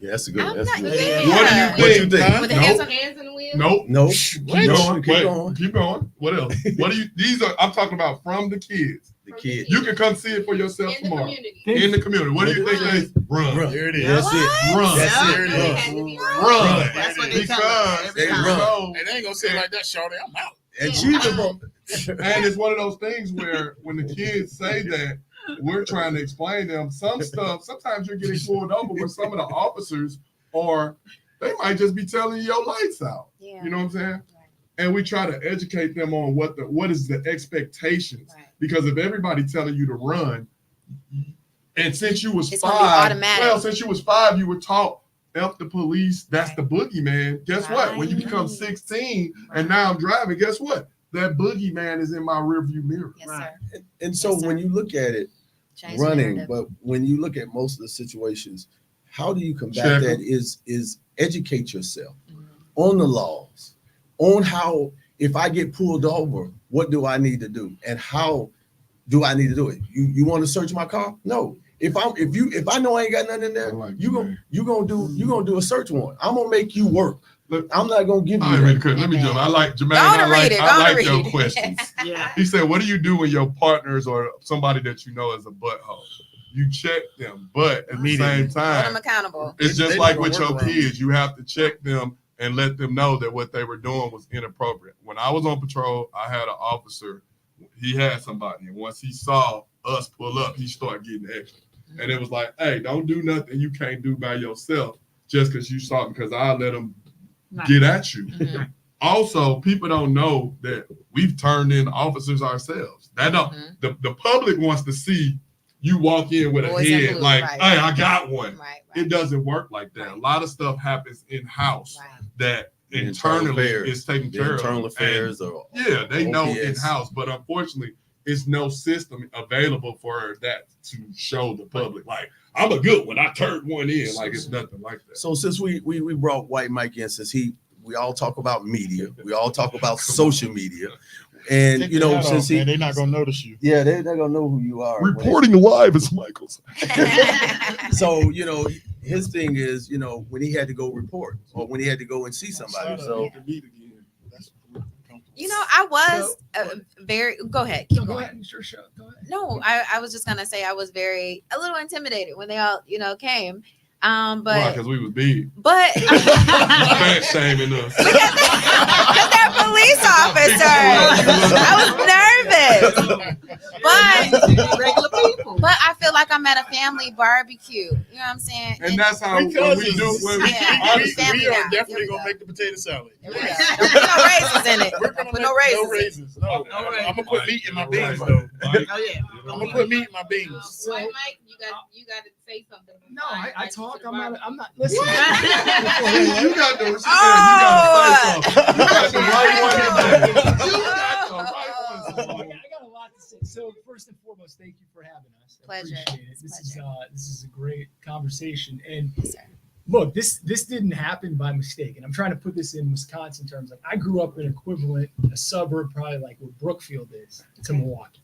Yeah, that's a good. I'm That's not- good. yeah. What do you think? With the Nope. Hands in the wheel. Nope. Nope. Keep What? going. Keep Wait, going. keep going. What else? What do you? These are. I'm talking about from the kids. The kid. You can come see it for yourself In the tomorrow community. in the community. What do you think they run? Run. There it is. That's it. Run. That's There it. it It is. had to be Run. That's what they tell us Because every They time. run. And they ain't gonna say it like that, Shawty. I'm out. Achievable. And it's one of those things where when the kids say that, we're trying to explain to them some stuff. Sometimes you're getting pulled over where some of the officers are, they might just be telling you your lights out. Yeah. You know what I'm saying? And we try to educate them on what is the expectations. Right. Because if everybody telling you to run, and since you was It's gonna be five, automatic. well, since you was 5, you were taught F the police, that's the boogeyman. Guess what? When you become Right. 16 and now I'm driving, guess what? That boogeyman is in my rearview mirror. Yes, Right. sir. And so Yes, sir. when you look at it, Change the running, narrative. but when you look at most of the situations, how do you combat Check that? Is educate yourself on the laws, on how if I get pulled over, what do I need to do, and how do I need to do it? You want to search my car? No. If I know I ain't got nothing in there, you gonna do a search warrant. I'm gonna make you work. Look, I'm not gonna give I you ain't that. read it. Let me jump. I like Jermaine. Go on I and like, read it. Go I on like and your read it. questions. Yeah. He said, "What do you do when your partners or somebody that you know is a butthole? You check them, but at the same Immediately. Hold them time, accountable. it's just They like not with gonna your work around kids. You have to check them and let them know that what they were doing was inappropriate. When I was on patrol, I had an officer. He had somebody, and once he saw us pull up, he started getting extra. And it was like, hey, don't do nothing you can't do by yourself just because you saw it, because I let them get at you. Mhm. Also, people don't know that we've turned in officers ourselves. That don't the public wants to see you walk in with Boys a in head blue, like, right. hey, I got one. Right. It doesn't work like that. Right. A lot of stuff happens in-house Right. that The internal internally affairs. is taken The care of. internal And affairs or yeah, they know OPS. in-house, but unfortunately, it's no system available for that to show the public. Like, I'm a good one. I turned one in. Like, it's nothing like that. So since we brought White Mike in, since we all talk about media, we all talk about social media, and Take you your know hat since off, he man. They're not gonna notice you. yeah they're gonna know who you are. Reporting live is Michael's. So you know his thing is when he had to go report or when he had to go and see somebody. So You know, I was very. Go ahead. Keep Go going. ahead. Sure. Go ahead. No, I was just gonna say I was a little intimidated when they all came. Why? But Because we was big. but Fat shaming us. because they're police officers, I was nervous. But Regular people. but I feel like I'm at a family barbecue. You know what I'm saying? And that's how when we do when we Yeah. we now. are definitely Here we gonna go. make the potato salad. There we go. Don't put no raisins in it. We're Don't gonna put make no raisins. no raisins. No, All right. I'm gonna put meat in my Right. beans though. Oh yeah. I'm gonna put meat in my beans. White Mike, you got to say something. No, I talk. I'm not. I'm not. you Listen. got the you Oh. got to say something. You got the right one today. You Oh. got the right I one today. got a lot to say. So first and foremost, thank you for having us. I Pleasure. appreciate it. It's This is a great conversation. And Yes, sir. look, this didn't happen by mistake. And I'm trying to put this in Wisconsin terms. Like I grew up in equivalent, a suburb, probably like where Brookfield is to Okay. Milwaukee.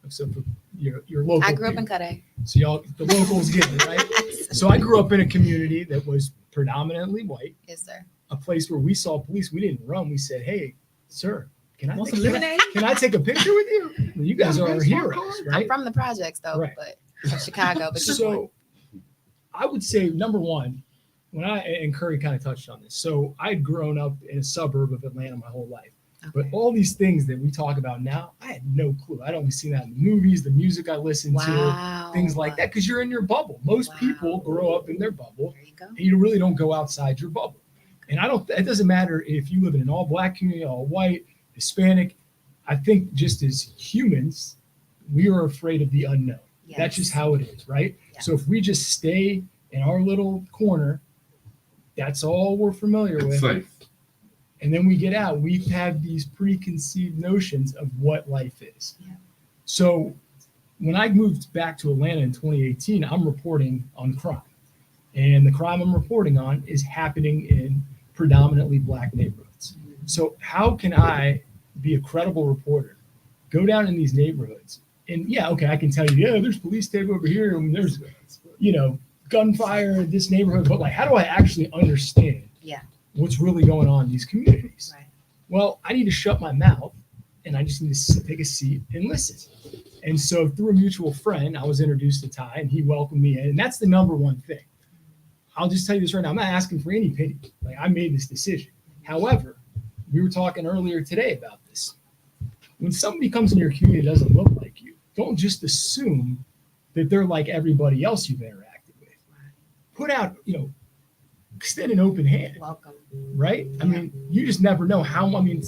So for your local. I grew up in people. Cudahy. So y'all, the locals get it, right? So I grew up in a community that was predominantly white. Yes, sir. A place where we saw police. We didn't run. We said, "Hey, sir, can I Want take, some lemonade? can I take a picture with you? You guys are our heroes, I'm right?" from the projects though, Right. but from Chicago. But keep going. So I would say number one, and Curry kind of touched on this. So I'd grown up in a suburb of Atlanta my whole life. But Okay. all these things that we talk about now, I had no clue. I'd only seen that in the movies, the music I listened Wow. to, things like that, because you're in your bubble. Most Wow. people grow up in their bubble, There you go. and you really don't go outside your bubble. And it doesn't matter if you live in an all black community, all white, Hispanic. I think just as humans, we are afraid of the unknown. Yes. That's just how it is, right? Yeah. So if we just stay in our little corner, that's all we're familiar It's with. safe. And then we get out, we have these preconceived notions of what life is. Yeah. So when I moved back to Atlanta in 2018, I'm reporting on crime. And the crime I'm reporting on is happening in predominantly black neighborhoods. So how can I be a credible reporter, go down in these neighborhoods, And yeah, okay, I can tell you, yeah, there's police tape over here, and there's, gunfire in this neighborhood. But like, how do I actually understand what's really going on in these communities? Right. Well, I need to shut my mouth, and I just need to take a seat and listen. And so through a mutual friend, I was introduced to Ty, and he welcomed me in. And that's the number one thing. I'll just tell you this right now. I'm not asking for any pity. Like, I made this decision. However, we were talking earlier today about this. When somebody comes in your community that doesn't look like you, don't just assume that they're like everybody else you've interacted with. Put out, extend an open hand, Welcome. right? I mean, you just never know how. I mean,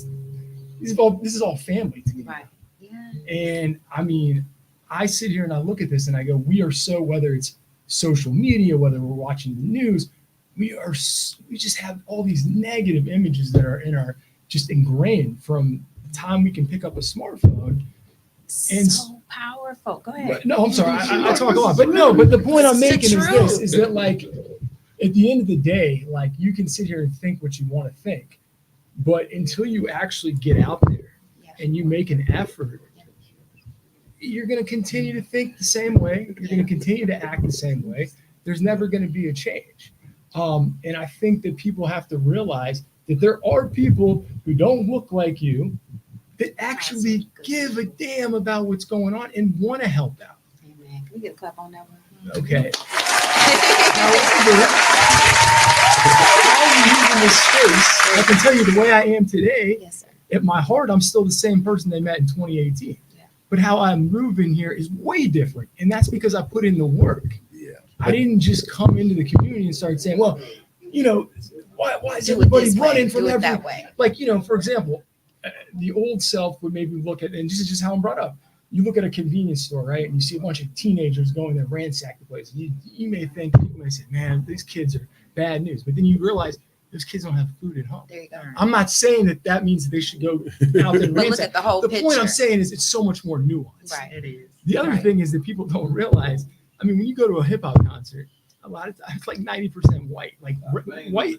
this is all family to me. Right. Yeah. And I mean, I sit here and I look at this and I go, we are so, whether it's social media, whether we're watching the news, we just have all these negative images that are in our, just ingrained from the time we can pick up a smartphone. And So powerful. Go ahead. But, no, I'm sorry, I talk a lot, but the point I'm making is this: is that like at the end of the day, like you can sit here and think what you want to think, but until you actually get out there and you make an effort, you're going to continue to think the same way. You're going to continue to act the same way. There's never going to be a change. And I think that people have to realize that there are people who don't look like you that actually give a damn about what's going on and want to help out. Amen. Can we get a clap on that one? Okay. However, how we use in this space, I can tell you the way I am today, Yes, sir. at my heart, I'm still the same person they met in 2018. Yeah. But how I'm moving here is way different. And that's because I put in the work. Yeah. I didn't just come into the community and start saying, well, why is Do it everybody this way. running from Do it every, that way. like, for example, the old self would maybe look at, and this is just how I'm brought up. You look at a convenience store, right? And you see a bunch of teenagers going there, ransack the place. You may think, people may say, man, these kids are bad news. But then you realize those kids don't have food at home. There you go. I'm not saying that means that they should go out there and But look ransack. at the whole The picture. point I'm saying is it's so much more nuanced. Right. It is. The other Right. thing is that people don't realize, I mean, when you go to a hip hop concert, a lot of times it's like 90% white. Like white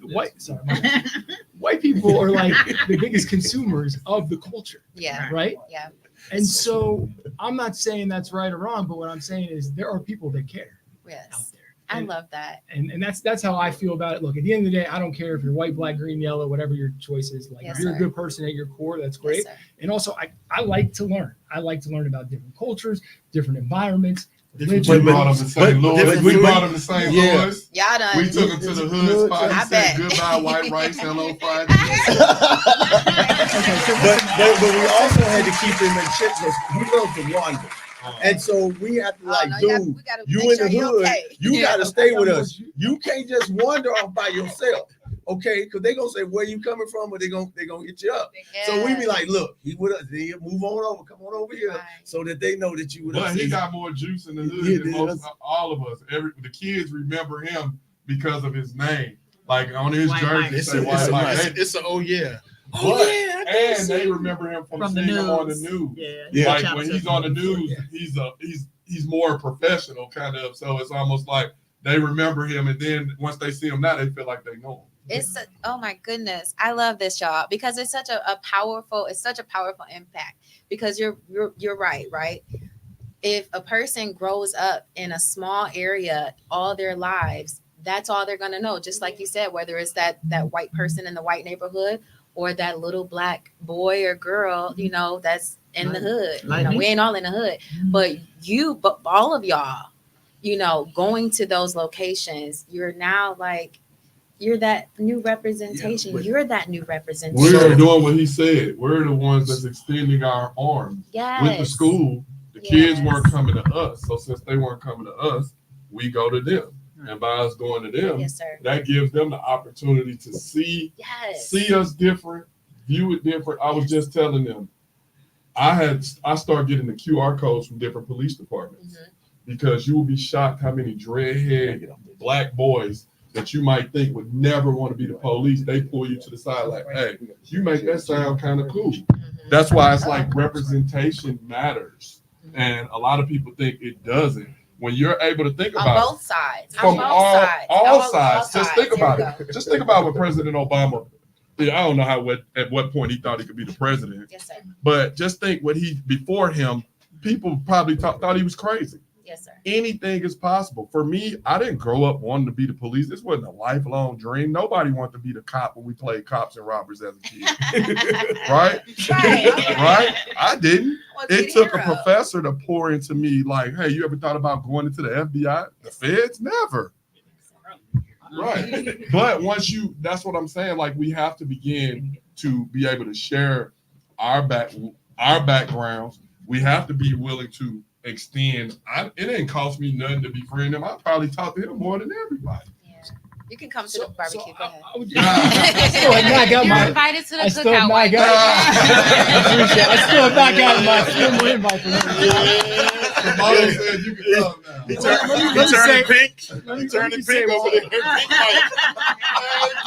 people are like the biggest consumers of the culture, Yeah. right? Yeah. And so I'm not saying that's right or wrong, but what I'm saying is there are people that care out Yes. there. I And- love that. And that's how I feel about it. Look, at the end of the day, I don't care if you're white, black, green, yellow, whatever your choice is. Like, Yes, if you're sir. a good person at your core, that's great. Yes, sir. And also, I like to learn. I like to learn about different cultures, different environments. We religion. brought him to St. Louis. We brought him to St. Yeah. Louis. Y'all done. We took him to the hood spot. I He bet. said goodbye, white rice, hello, fried but we also had to keep him in check because he loves to wander. And so we have to like, no, dude, we gotta you make in sure the you're hood, okay. you Yeah. gotta stay with us. You can't just wander off by yourself, okay? Because they gonna say where you coming from, or they gonna hit you up. So we be like, look, he with us. Then move on over, come on over here, Right. so that they know that you with But us. he got more juice in the hood Yeah, than most all of us. The kids remember him because of his name. Like on his White jersey, Mike. say White Mike. It's a oh yeah. But- and they remember him from From the seeing him on the news. news. Yeah. Like when he's on the news, he's more professional kind of. So it's almost like they remember him, and then once they see him now, they feel like they know him. Oh my goodness, I love this, y'all, because it's such a powerful impact. Because you're right. If a person grows up in a small area all their lives, that's all they're gonna know. Just like you said, whether it's that white person in the white neighborhood or that little black boy or girl, that's in the hood. Like me. We ain't all in the hood, but all of y'all, going to those locations, you're now like, you're that new representation. Yeah, but- You're that new representation. We're doing what he said. We're the ones that's extending our arms Yes. with the school. The kids weren't coming to us, so since they weren't coming to us, we go to them. And by us going to them, Yes, sir. that gives them the opportunity to see Yes. us different, view it different. I was just telling them, I started getting the QR codes from different police departments because you will be shocked how many dreadhead black boys that you might think would never want to be the police. They pull you to the side like, hey, you make that sound kind of cool. That's why it's like representation matters. And a lot of people think it doesn't. When you're able to think On about both sides. from all sides. Just think There about you it. go. Just think about what President Obama. I don't know at what point he thought he could be the president, Yes, sir. but just think what he before him. people probably thought he was crazy. Yes, sir. Anything is possible. For me, I didn't grow up wanting to be the police. This wasn't a lifelong dream. Nobody wanted to be the cop when we played cops and robbers as a kid. Right? Right? I didn't. It took a professor to pour into me like, hey, you ever thought about going into the FBI? The feds? Never. Right. But that's what I'm saying. Like, we have to begin to be able to share our backgrounds. We have to be willing to extend. It didn't cost me nothing to befriend him. I probably talked to him more than everybody. Yeah. You can come to the barbecue. Go ahead. You're invited to the cookout. I still have not gotten my formal invite from him. Marlon said you can come now. He turning pink over there.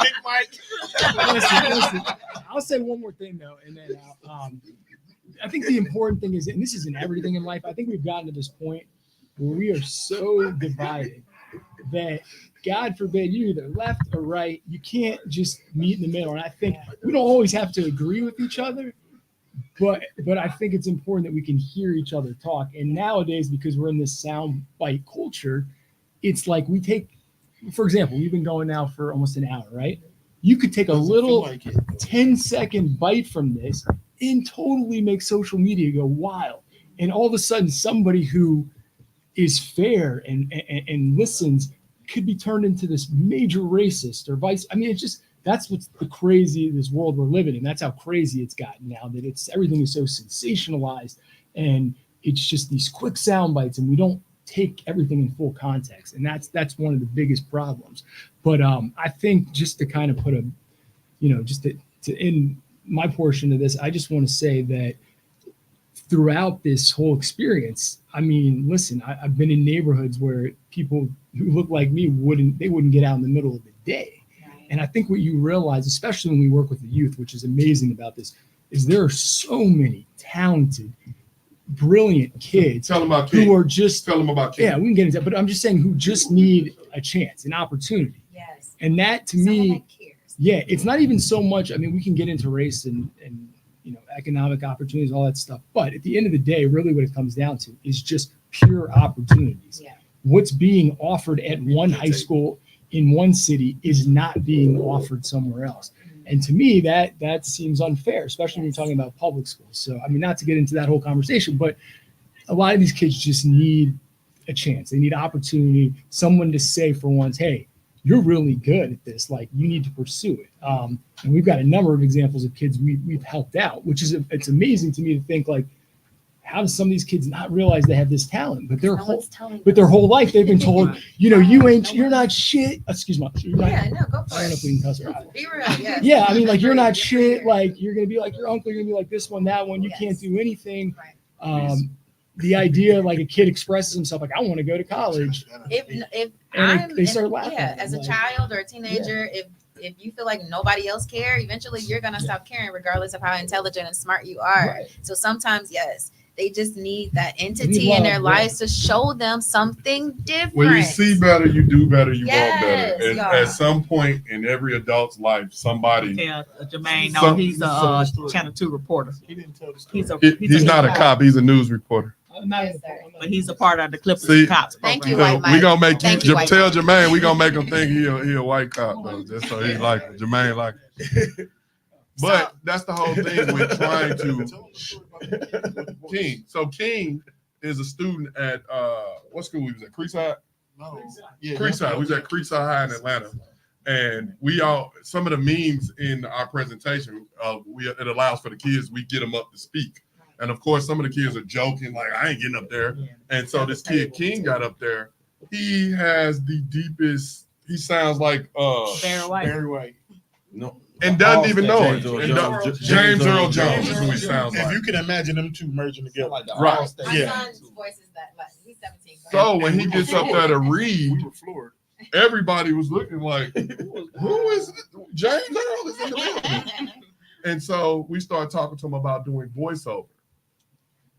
Pink Mike. Listen. I'll say one more thing though, and then I think the important thing is, and this isn't everything in life, I think we've gotten to this point where we are so divided that God forbid you're either left or right. You can't just meet in the middle. And I think we don't always have to agree with each other, but I think it's important that we can hear each other talk. And nowadays, because we're in this sound bite culture, it's like we take, for example, we've been going now for almost an hour, right? You could take a little 10-second bite from this and totally make social media go wild. And all of a sudden, somebody who is fair and listens could be turned into this major racist or vice. I mean, it's just, that's what's the crazy, this world we're living in. That's how crazy it's gotten now, that everything is so sensationalized and it's just these quick sound bites and we don't take everything in full context. And that's one of the biggest problems. But I think just to kind of put just to end my portion of this, I just want to say that throughout this whole experience, I mean, listen, I've been in neighborhoods where people who look like me wouldn't get out in the middle of the day. Right. And I think what you realize, especially when we work with the youth, which is amazing about this, is there are so many talented, brilliant kids who are just, tell them about King. Yeah, we can get into that, but I'm just saying who just need a chance, an opportunity. Yes. And that to me, yeah, it's not even so much, I mean, we can get into race and economic opportunities, all that stuff. But at the end of the day, really what it comes down to is just pure opportunities. Yeah. What's being offered at one high school in one city is not being offered somewhere else. And to me, that seems unfair, especially when you're talking about public schools. So, I mean, not to get into that whole conversation, but a lot of these kids just need a chance. They need opportunity, someone to say for once, hey, you're really good at this. Like, you need to pursue it. And we've got a number of examples of kids we've helped out, which is, it's amazing to me to think, like, how do some of these kids not realize they have this talent? But their whole life they've been told, you're not shit. Excuse me. Go for it. I don't know if we can cuss her out. Be real, yeah. Yeah, I mean, like, you're not shit. Like, you're gonna be like your uncle. You're gonna be like this one, that one. You can't do anything. Right. The idea, like, a kid expresses himself, like, I want to go to college. If they start laughing. Yeah, as a child or a teenager, if you feel like nobody else cares, eventually you're gonna stop caring, regardless of how intelligent and smart you are. Right. So sometimes, yes, they just need that entity in their lives to show them something different. When you see better, you do better, you want better. And at some point in every adult's life, somebody. Yeah, Jermaine, no, he's a Channel 2 reporter. He didn't tell the story. He's not a cop, he's a news reporter. But he's a part of the Clippers Cops program. Thank you, white Mike. We gonna make you White tell Jermaine. We gonna make him think he a white cop though, just so he like it. Jermaine like it. But that's the whole thing with trying to King. So King is a student at what school we was at? Creekside? No. Creekside. We was at Creekside High in Atlanta. And some of the memes in our presentation, it allows for the kids, we get them up to speak. And of course, some of the kids are joking, like, I ain't getting up there. And so this kid, King, got up there. He has the deepest, he sounds like Barry White. No. And doesn't even know it. James Earl Jones is who he sounds like. If you can imagine them two merging together. Right. My son's voice is that, like, he's 17. So when he gets up there to read, everybody was looking like, who is it? James Earl is in the building. And so we started talking to him about doing voiceover.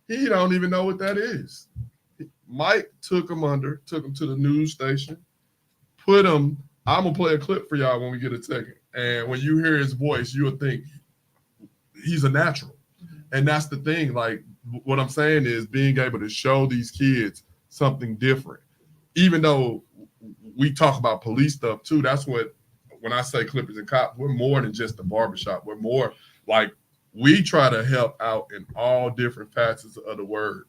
He don't even know what that is. Mike took him to the news station, put him, I'm going to play a clip for y'all when we get a second. And when you hear his voice, you'll think he's a natural. And that's the thing. Like, what I'm saying is being able to show these kids something different, even though we talk about police stuff too. That's what, when I say Clippers and Cops, we're more than just a barbershop. We're more like, we try to help out in all different facets of the word.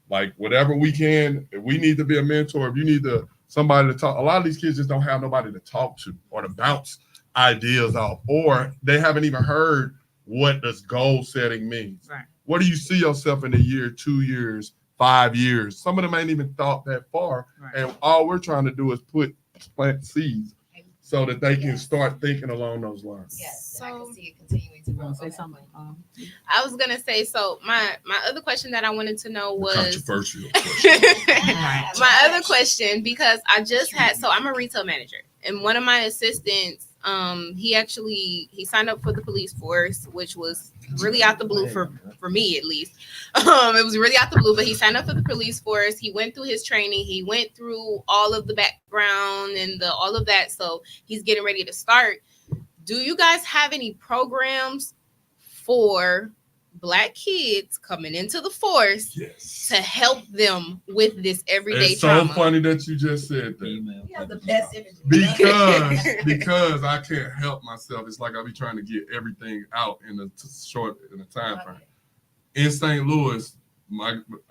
Like whatever we can, if we need to be a mentor, if you need somebody to talk, a lot of these kids just don't have nobody to talk to or to bounce ideas off, or they haven't even heard what does goal setting means. Right. What do you see yourself in a year, 2 years, 5 years? Some of them ain't even thought that far. Right. And all we're trying to do is plant seeds so that they can start thinking along those lines. Yes, So- and I can see it continuing to grow. Say something. I was gonna say, so my other question that I wanted to know was Controversial question. my other question, because I just had, so I'm a retail manager, and one of my assistants, he signed up for the police force, which was really out the blue for me, at least. It was really out the blue, but he signed up for the police force. He went through his training. He went through all of the background and all of that. So he's getting ready to start. Do you guys have any programs for Black kids coming into the force Yes. to help them with this everyday It's so trauma? funny that you just said that. You have the best energy. Because I can't help myself. It's like I be trying to get everything out in a time frame. In St. Louis,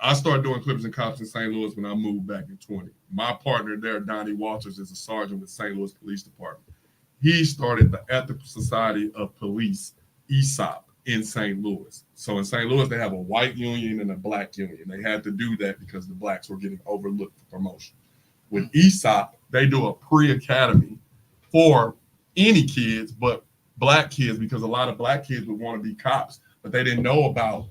I started doing Clippers and Cops in St. Louis when I moved back in 20. My partner there, Donnie Walters, is a sergeant with St. Louis Police Department. He started the Ethical Society of Police, ESOP, in St. Louis. So in St. Louis, they have a white union and a black union. They had to do that because the blacks were getting overlooked for promotion. With ESOP, they do a pre-academy for any kids, but Black kids, because a lot of Black kids would want to be cops, but they didn't know about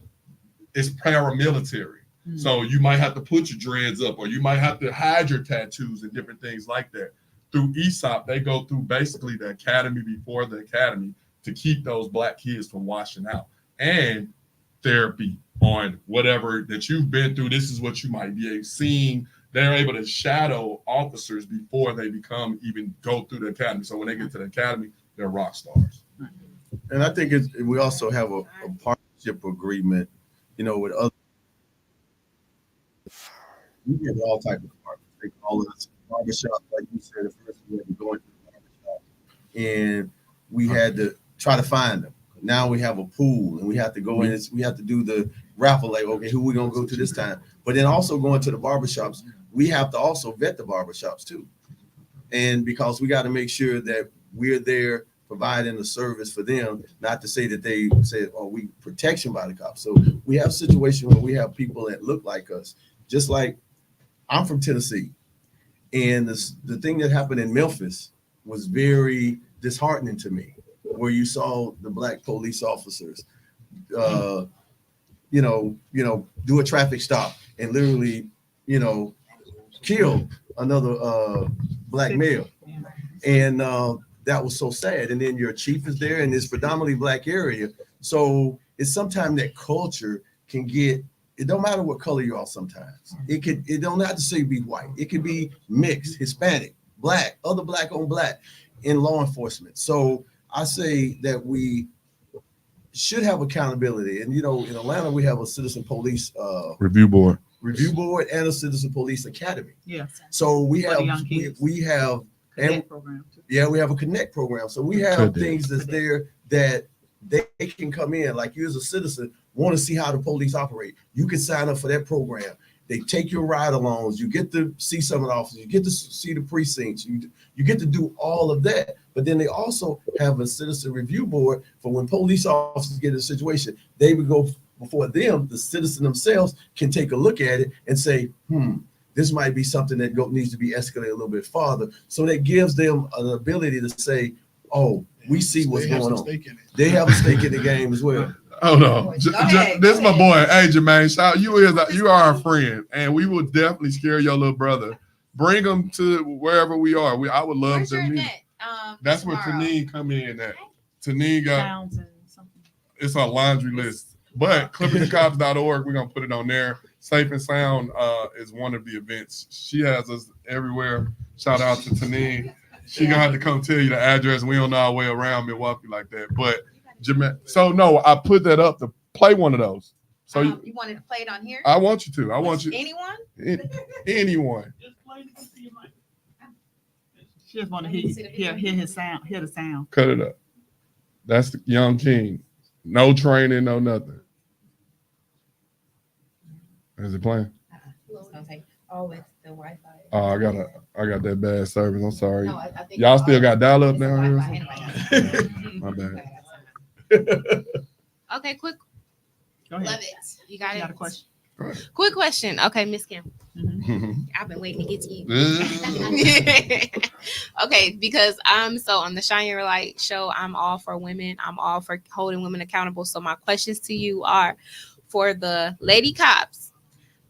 it's paramilitary. Mm-hmm. So you might have to put your dreads up, or you might have to hide your tattoos and different things like that. Through ESOP, they go through basically the academy before the academy to keep those Black kids from washing out, and therapy on whatever that you've been through. This is what you might be seeing. They're able to shadow officers before they even go through the academy. So when they get to the academy, they're rock stars. And I think we also have a partnership agreement, with other. We have all types of departments. They call us barbershop, like you said. At first, we had to go into the barbershop, and we had to try to find them. Now we have a pool, and we have to go in. We have to do the raffle, like, okay, who we gonna go to this time? But then also going to the barbershops, we have to also vet the barbershops too, and because we got to make sure that we're there providing a service for them. Not to say that they say, "Oh, we protection by the cops." So we have situations where we have people that look like us, just like I'm from Tennessee, and the thing that happened in Memphis was very disheartening to me, where you saw the Black police officers, do a traffic stop and literally, kill another Black male, and that was so sad. And then your chief is there, and it's predominantly Black area, so it's sometimes that culture can get. It don't matter what color you are. Sometimes it don't have to say be white. It could be mixed, Hispanic, Black, other Black on Black in law enforcement. So I say that we should have accountability. And, in Atlanta, we have a citizen police review board and a citizen police academy. Yeah. So we For have, the young kids. we have, Connect program too. yeah, we have a connect program. So we have things that's there that they can come in, like you as a citizen want to see how the police operate. You can sign up for that program. They take your ride-alongs. You get to see some of the officers. You get to see the precincts. You get to do all of that. But then they also have a citizen review board for when police officers get in a situation. They would go before them. The citizen themselves can take a look at it and say, this might be something that needs to be escalated a little bit farther. So that gives them an ability to say, oh, we see what's going on. They have a stake in the game as well. Oh no, this is my boy. Hey, Jermaine, shout you are our friend, and we will definitely scare your little brother. Bring him to wherever we are. I would love to meet. That's where Tanine come in. At Tanine got it's our laundry list. But clippersandcops.org, we're gonna put it on there. Safe and Sound is one of the events. She has us everywhere. Shout out to Tanine. She gonna have to come tell you the address. We don't know our way around Milwaukee like that, but. So no, I put that up to play one of those. So you wanted to play it on here? I want you to. I want you. Anyone? Anyone. She just want to hear his sound, hear the sound. Cut it up. That's the Young King. No training, no nothing. Is it playing? Oh, it's the Wi-Fi. Oh, I got that bad service. I'm sorry. No, I think Y'all still got dial up it's the down Wi-Fi here? anyway. My bad. Okay, quick. Go ahead. Love it. You got You it. got a question? Quick question. Okay, Miss Kim. Mhm. I've been waiting to get to you. Okay, because I'm so on the Shine Your Light show, I'm all for women. I'm all for holding women accountable. So my questions to you are for the lady cops.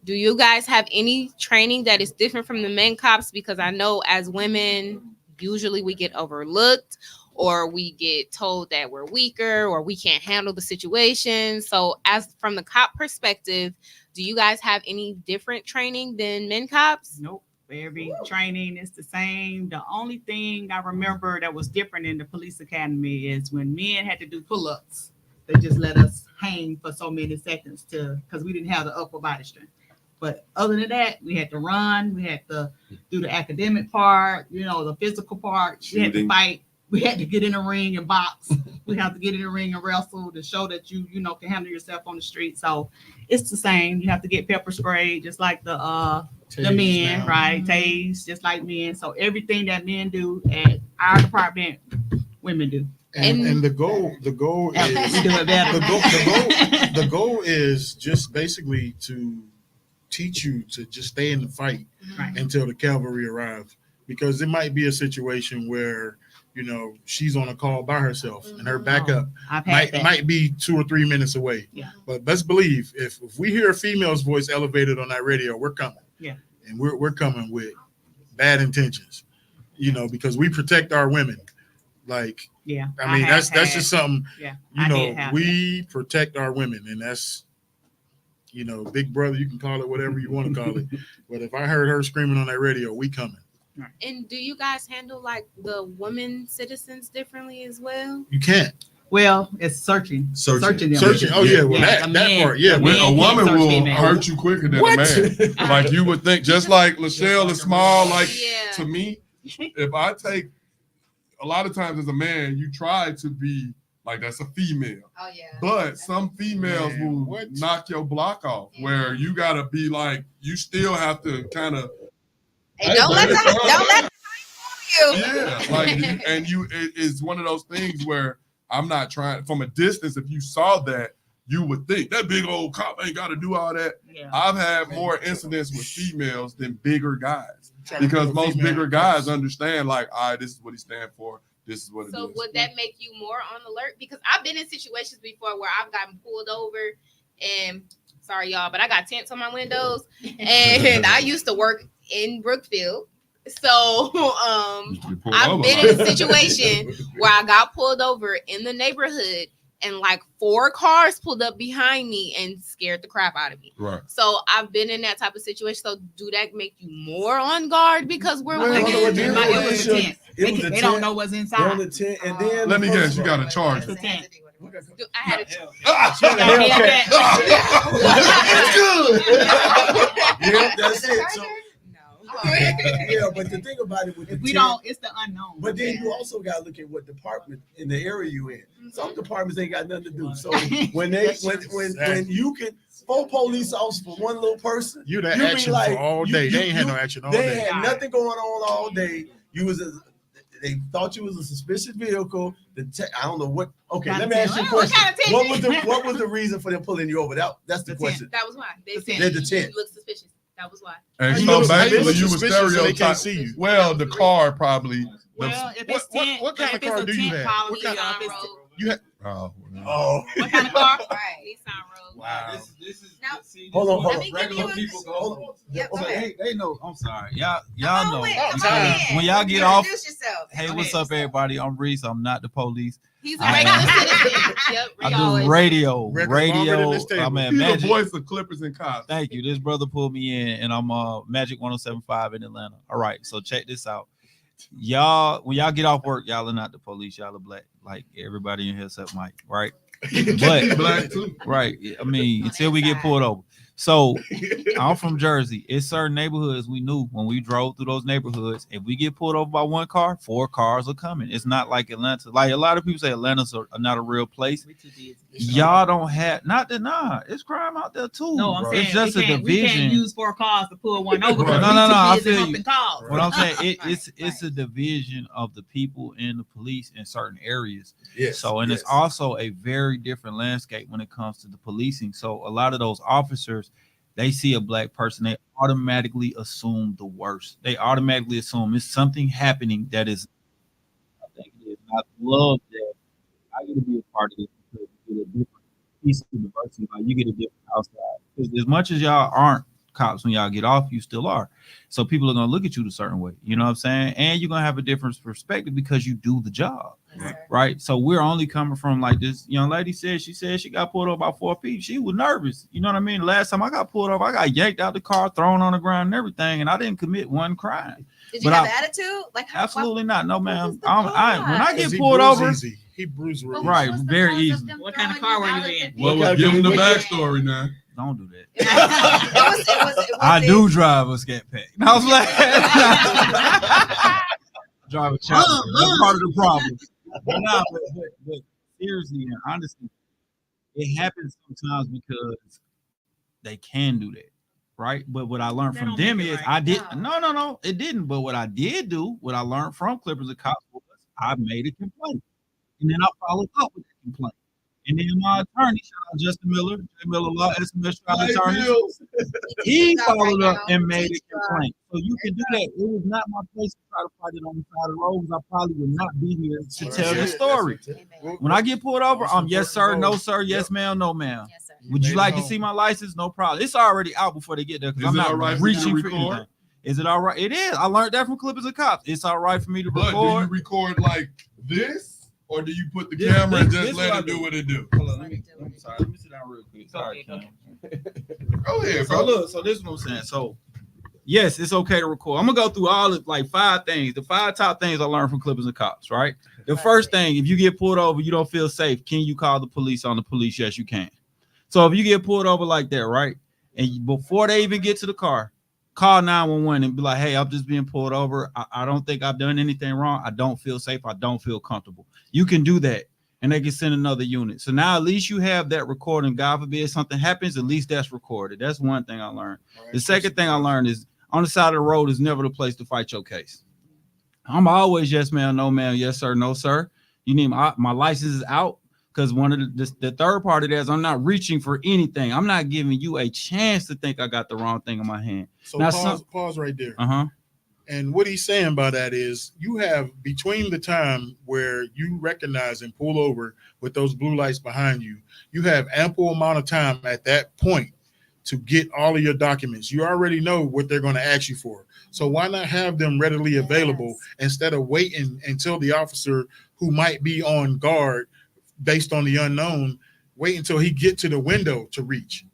Do you guys have any training that is different from the men cops? Because I know as women, usually we get overlooked or we get told that we're weaker or we can't handle the situation. So as from the cop perspective, do you guys have any different training than men cops? Nope. Every training is the same. The only thing I remember that was different in the police academy is when men had to do pull-ups. They just let us hang for so many seconds because we didn't have the upper body strength. But other than that, we had to run. We had to do the academic part, the physical part. We had to fight. We had to get in a ring and box. We have to get in a ring and wrestle to show that you can handle yourself on the street. So it's the same. You have to get pepper spray just like the men, now. right? Tase, just like men. So everything that men do at our department, women do. And the goal We is do it better. the goal is just basically to teach you to just stay in the fight Right. until the cavalry arrives, because it might be a situation where she's on a call by herself and her backup I've had that. might be 2 or 3 minutes away. Yeah. But best believe if we hear a female's voice elevated on that radio, we're coming. Yeah. And we're coming with bad intentions, because we protect our women. Like, Yeah. I mean, that's just something, Yeah. I did have we protect our women, and that's, big brother, you can call it whatever you want to call it. But if I heard her screaming on that radio, we coming. And do you guys handle like the women citizens differently as well? You can't. Well, it's searching them. Searching. Oh, yeah. Well, Yeah, that the man- part, yeah. the Well, man a can't woman search will females. hurt you quicker than What? a man. Like you would think, just like LaChelle is small, like Yeah. to me, if I take a lot of times as a man, you try to be like that's a female. Oh yeah. But some females Man, will what? knock your block off Yeah. where you gotta be like, you still have to kind of Hey, don't let that you. yeah, like it's one of those things where I'm not trying from a distance. If you saw that, you would think that big old cop ain't got to do all that. Yeah. I've had more incidents with females than bigger guys because most Female. bigger guys understand like, all right, this is what he stand for. This is what it So is. would that make you more on alert? Because I've been in situations before where I've gotten pulled over and sorry y'all, but I got tents on my windows and I used to work in Brookfield. So I've been in a situation where I got pulled over in the neighborhood and like 4 cars pulled up behind me and scared the crap out of me. Right. So I've been in that type of situation. So do that make you more on guard because we're Well, women? it It was a tent. It was a They don't tent. know what's They're on inside. the tent, and then Let me first guess, you of all- got a charger. It's a tent. I had a Yeah, that's it. So, No. yeah, but the thing about it with the If we tent, don't, it's the unknown. but then you also got to look at what department in the area you in. Some departments ain't got nothing to do. So when you can 4 police officers for one little person, You that You be action like- for all you- day. you- They ain't had you- no action all they day. had nothing going on all day. They thought you was a suspicious vehicle. I don't know what. Okay, let me ask you a What question. kind of tent? What was the reason for them pulling you over? That's the The question. That was why. They The said tent. The tent. you look suspicious. That was why. And You so look- they basically look you were suspicious so they can't stereotyping. see you. Well, the car probably. Well, if it's tent, what kind of if it's car a do you tent have? policy, What kind or Nissan if it's- Rogue. You had Oh, Oh, what kind of car? Right. Nissan Rogue. Wow. This is Now- see, Hold on, this hold is on. what regular Let me give you people a- go. Yep, go Okay, ahead. they know. I'm sorry, y'all Come know. on in, come because on in. when y'all get off, Introduce yourself. hey, Go what's ahead. up, everybody? I'm Reese. I'm not the police. He's a I regular am. citizen. Yep. I we do always- radio. Record longer than this table. I'm at he's the Magic. voice of Clippers and Cops. Thank you. This brother pulled me in, and I'm Magic 107.5 in Atlanta. All right, so check this out. Y'all, when y'all get off work, y'all are not the police. Y'all are black, like everybody in here except Mike, right? But Black too. right, I mean, until we get pulled over. So I'm from Jersey. It's certain neighborhoods we knew when we drove through those neighborhoods. If we get pulled over by one car, 4 cars are coming. It's not like Atlanta. Like a lot of people say Atlanta's not a real place. Y'all don't have it's crime out there too. No, I'm bro. saying It's just we a can't division. use 4 cars to pull one over. Right. because No, we no, too no, I busy feel humping you. cars. What I'm saying, it's Right. a division of the people and the police in certain areas. Yes. So, and it's also a very different landscape when it comes to the policing. So, a lot of those officers, they see a black person, they automatically assume the worst. They automatically assume it's something happening that is. I think it is. I love that I get to be a part of this because you get a different piece of diversity. Like you get a different outside. Because as much as y'all aren't cops when y'all get off, you still are. So people are gonna look at you a certain way. You know what I'm saying? And you're gonna have a different perspective because you do the job. Right. So we're only coming from like this young lady said, she got pulled over by 4 people. She was nervous. You know what I mean? Last time I got pulled over, I got yanked out the car, thrown on the ground and everything, and I didn't commit one crime. Did you But have I- attitude? Like how, Absolutely not. No, ma'am. was the When I car? get He pulled bruised over, easy. He bruised real Right, easy. very easily. What kind of car were you in? Well, give them the backstory now. don't do that. It was I do drive a scat pack. No, I was like, drive a Challenger. That's part of the problem. But no, but seriously and honestly, it happens sometimes because they can do that, right? But what I learned That from don't them make it is right. I did No. no, it didn't. But what I did do, what I learned from Clippers and Cops was I made a complaint, and then I followed up with the complaint. And then my attorney, shout out Justin Miller, J. Miller Law, SMS trial attorney, he followed up and made a complaint. So you can do that. It was not my place to try to fight it on the side of the road because I probably would not be here to tell the story. When I get pulled over, I'm yes sir, no sir, yes ma'am, no ma'am. Yes, sir. Would you made it like to home. see my license? No problem. It's already out before they get there because Is I'm it not all right for you to reaching for record? anything. Is it all right? It is. I learned that from Clippers and Cops. It's all right for me to But do you record. record like this, or do you put the This- camera and this just let what I it do do. what it do? Hold on, I'm sorry. Let me sit down real quick. Sorry, Okay, Cam. Go ahead, So bro. look, so this is what I'm saying. So yes, it's okay to record. I'm gonna go through all of like 5 things, the 5 top things I learned from Clippers and Cops, right? The first thing, if you get pulled over, you don't feel safe. Can you call the police on the police? Yes, you can. So if you get pulled over like that, right? And before they even get to the car, call 911 and be like, hey, I'm just being pulled over. I don't think I've done anything wrong. I don't feel safe. I don't feel comfortable. You can do that. And they can send another unit. So now at least you have that recording. God forbid something happens, at least that's recorded. That's one thing I learned. The second thing I learned is on the side of the road is never the place to fight your case. I'm always yes, ma'am, no, ma'am, yes, sir, no, sir. You need my license is out because one of the third part of that is I'm not reaching for anything. I'm not giving you a chance to think I got the wrong thing in my hand. So Now, pause right there. Uh-huh. And what he's saying by that is you have between the time where you recognize and pull over with those blue lights behind you, you have ample amount of time at that point to get all of your documents. You already know what they're going to ask you for. So why not have them readily available instead of waiting until the officer who might be on guard based on the unknown, wait until he get to the window to reach.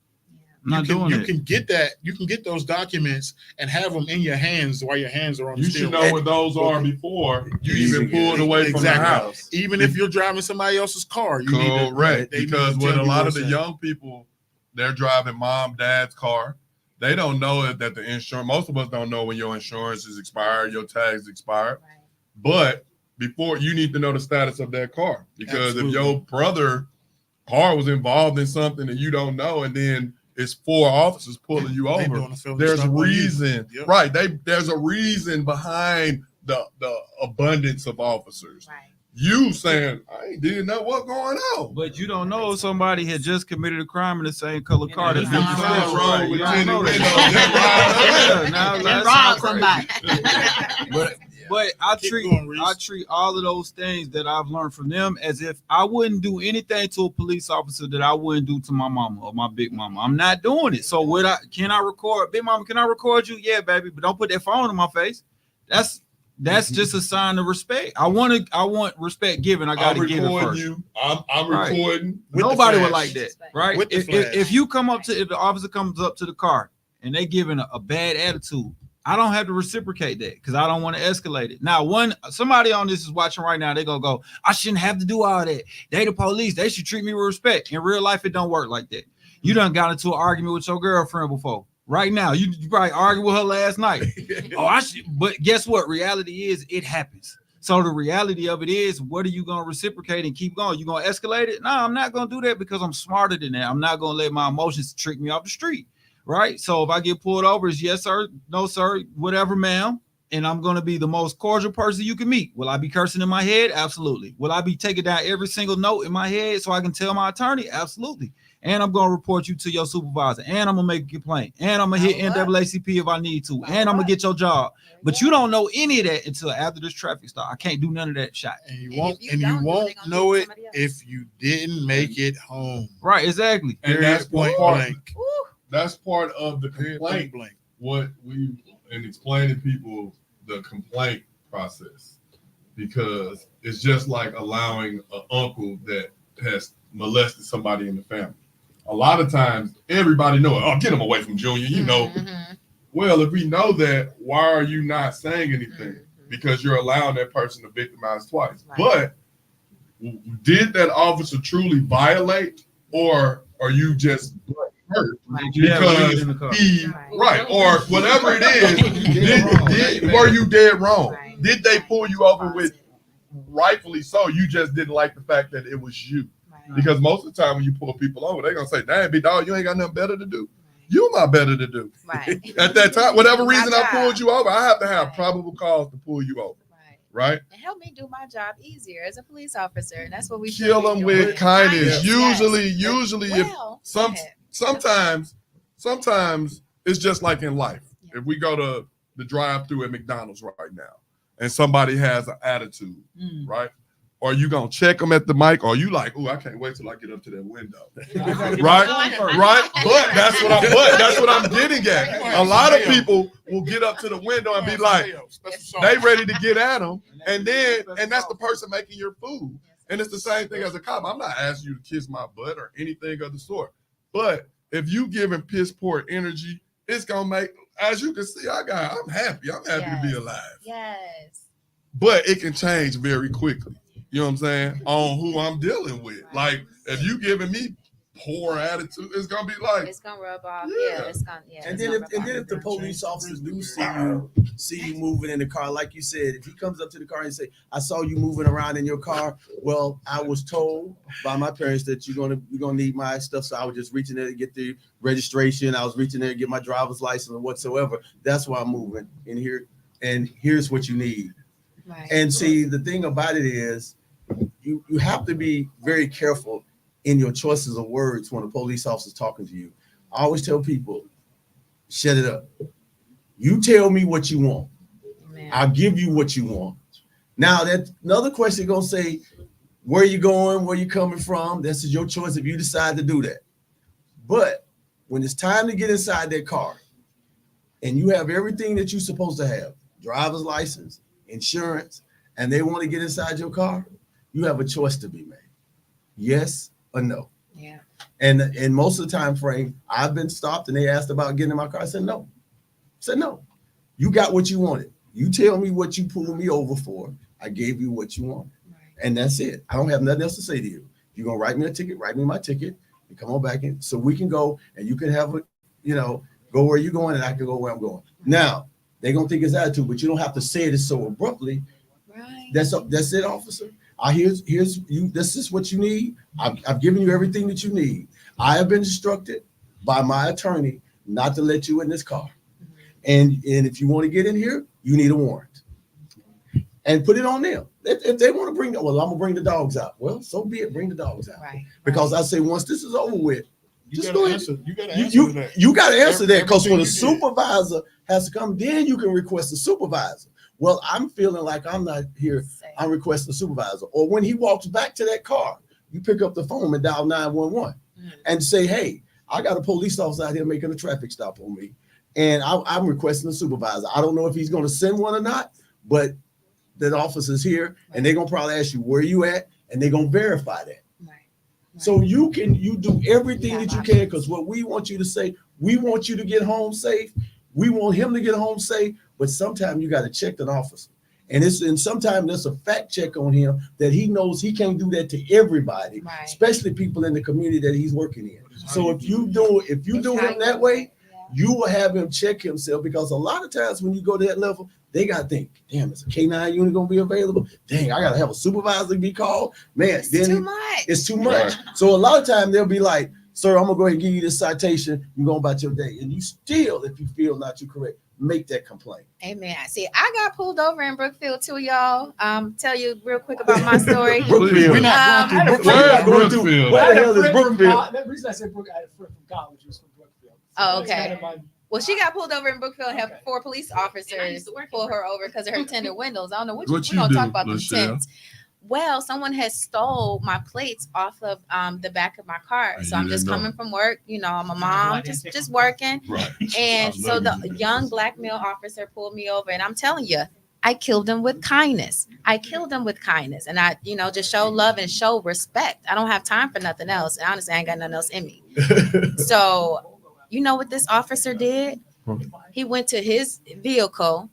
I'm not doing You it. can get that. You can get those documents and have them in your hands while your hands are on the You steering should know what those are before you even pulled away from the Exactly. house. Even if you're driving somebody else's car, you need to. Correct. they need Because to with tell a you lot of what's the in. young people, they're driving mom, dad's car. They don't know that the insurance, most of us don't know when your insurance is expired, your tags expired. Right. But before you need to know the status of that car. Because Absolutely. if your brother car was involved in something and you don't know, and then it's 4 officers pulling you They over, doing a felony there's a stop on you. reason. Yep. Right. There's a reason behind the abundance of officers. Right. You saying, I didn't know what's going on. But you don't know if somebody had just committed a crime in the same color car. Yeah, That's he's been on fixed. road Right. with You don't tinted know windows, that. just Yeah, now Just that rob sounds somebody. But I Keep treat going, Reese. I treat all of those things that I've learned from them as if I wouldn't do anything to a police officer that I wouldn't do to my mama or my big mama. I'm not doing it. So can I record? Big mama, can I record you? Yeah, baby, but don't put that phone in my face. That's just a sign of respect. I want respect given. I gotta I'm give it recording first. you. I'm Right. recording. With the Nobody would flash. like that, right? With the If flash. you come up to, if the officer comes up to the car and they giving a bad attitude, I don't have to reciprocate that because I don't want to escalate it. Now, somebody on this is watching right now, they're gonna go, I shouldn't have to do all that. They the police, they should treat me with respect. In real life, it don't work like that. You done got into an argument with your girlfriend before. Right now, you probably argued with her last night. But guess what? Reality is it happens. So the reality of it is, what are you going to reciprocate and keep going? You going to escalate it? No, I'm not going to do that because I'm smarter than that. I'm not going to let my emotions trick me off the street, right? So if I get pulled over, it's yes, sir, no, sir, whatever, ma'am. And I'm going to be the most cordial person you can meet. Will I be cursing in my head? Absolutely. Will I be taking down every single note in my head so I can tell my attorney? Absolutely. And I'm going to report you to your supervisor. And I'm going to make a complaint. And I'm going to hit NAACP if I need to. And I'm going to get your job. But you don't know any of that until after this traffic stop. I can't do none of that shot. And you won't know it if you didn't make it home. Right, exactly. And that's point part, blank. that's part of the complaint. What we and explaining people the complaint process, because it's just like allowing an uncle that has molested somebody in the family. A lot of times, everybody knows, oh, get him away from Junior, you know. Mm-hmm. Well, if we know that, why are you not saying anything? Because you're allowing that person to victimize twice. Right. But did that officer truly violate, or are you just hurt because he right or whatever it is? Were you dead wrong? Right. Did they pull you over with rightfully so? You just didn't like the fact that it was you. Because most of the time when you pull people over, they're gonna say, "Damn, big dog, you ain't got nothing better to do. You my better to do." Right. At that time, whatever reason I job. pulled you over, I have to have Right. probable cause to pull you over. Right? And help me do my job easier as a police officer. And that's what we Kill them with kindness. Usually if sometimes it's just like in life. If we go to the drive-through at McDonald's right now and somebody has an attitude, right? Are you gonna check them at the mic, or you like, oh, I can't wait till I get up to that window, right? But that's what I'm getting at. A lot of people will get up to the window and be like, they ready to get at them, and that's the person making your food. And it's the same thing as a cop. I'm not asking you to kiss my butt or anything of the sort. But if you giving piss poor energy, it's gonna make, as you can see, I'm happy. I'm happy to be alive. Yes. But it can change very quickly. You know what I'm saying? On who I'm dealing with. Right. Like, if you giving me poor attitude, it's gonna be like, It's gonna rub off. Yeah. It's gonna. Yeah. And it's then gonna rub if off. the police officers do see you moving in the car, like you said, if he comes up to the car and say, "I saw you moving around in your car," well, I was told by my parents that you're gonna need my stuff, so I was just reaching there to get the registration. I was reaching there to get my driver's license or whatsoever. That's why I'm moving in here, and here's what you need. Right. And see, the thing about it is, you have to be very careful in your choices of words when a police officer is talking to you. I always tell people, shut it up. You tell me what you want. Amen. I'll give you what you want. Now, that's another question gonna say, where you going, where you coming from? This is your choice if you decide to do that. But when it's time to get inside that car and you have everything that you're supposed to have, driver's license, insurance, and they want to get inside your car, you have a choice to be made. Yes or no. Yeah. And most of the time frame, I've been stopped and they asked about getting in my car. I said no. You got what you wanted. You tell me what you pulled me over for. I gave you what you wanted. Right. And that's it. I don't have nothing else to say to you. You're gonna write me a ticket, write me my ticket, and come on back in so we can go and you can have go where you're going and I can go where I'm going. Now, they're gonna think it's attitude, but you don't have to say it so abruptly. Right. That's it, officer. Here's you. This is what you need. I've given you everything that you need. I have been instructed by my attorney not to let you in this car. And if you want to get in here, you need a warrant. And put it on them. If they want to bring I'm gonna bring the dogs out. Well, so be it. Bring the dogs out. Right. Because I say once this is over with, You just gotta go ahead. answer. You gotta answer that. You got to answer that because when a Everything you did. supervisor has to come, then you can request a supervisor. Well, I'm feeling like I'm not here. I'm requesting a supervisor. Or when he walks back to that car, you pick up the phone and dial 911 and say, "Hey, I got a police officer out here making a traffic stop on me, and I'm requesting a supervisor. I don't know if he's going to send one or not, but that officer's here, and they're going to probably ask you where you at, and they're going to verify that." Right. So you do everything that you can, because what we want you to say, we want you to get home safe. We want him to get home safe, but sometimes you got to check an officer. And sometimes there's a fact check on him that he knows he can't do that to everybody, Right. especially people in the community that he's working in. So if you do him that way, Yeah. you will have him check himself, because a lot of times when you go to that level, they got to think, damn, is a K9 unit going to be available? Dang, I got to have a supervisor be called. Man, It's then too much. it's too much. So a lot of times they'll be like, sir, I'm going to go ahead and give you this citation. You go about your day. And you still, if you feel not too correct, make that complaint. Amen. See, I got pulled over in Brookfield too, y'all. Tell you real quick about my story. Brookfield. We're not going through Where's Brookfield. Brookfield? Where I had the a hell is friend from Brookfield? The reason I said Brook, I had a friend from college who was from Brookfield. Oh, that's okay. kind of my- Well, she got pulled over in Brookfield. Had Okay. 4 police And I officers used to work in pull her over because of her tinted windows. I don't know what What we you don't do, talk about the LaChelle? tints. Well, someone has stole my plates off of the back of my car. And So you I'm just didn't know. coming from work. You know, I'm a mom, just working. Right. And I so love the you. young black male officer pulled me over, and I'm telling you, I killed him with kindness. And I, just show love and show respect. I don't have time for nothing else. And honestly, I ain't got nothing else in me. So, you know what this officer did? He went to his vehicle,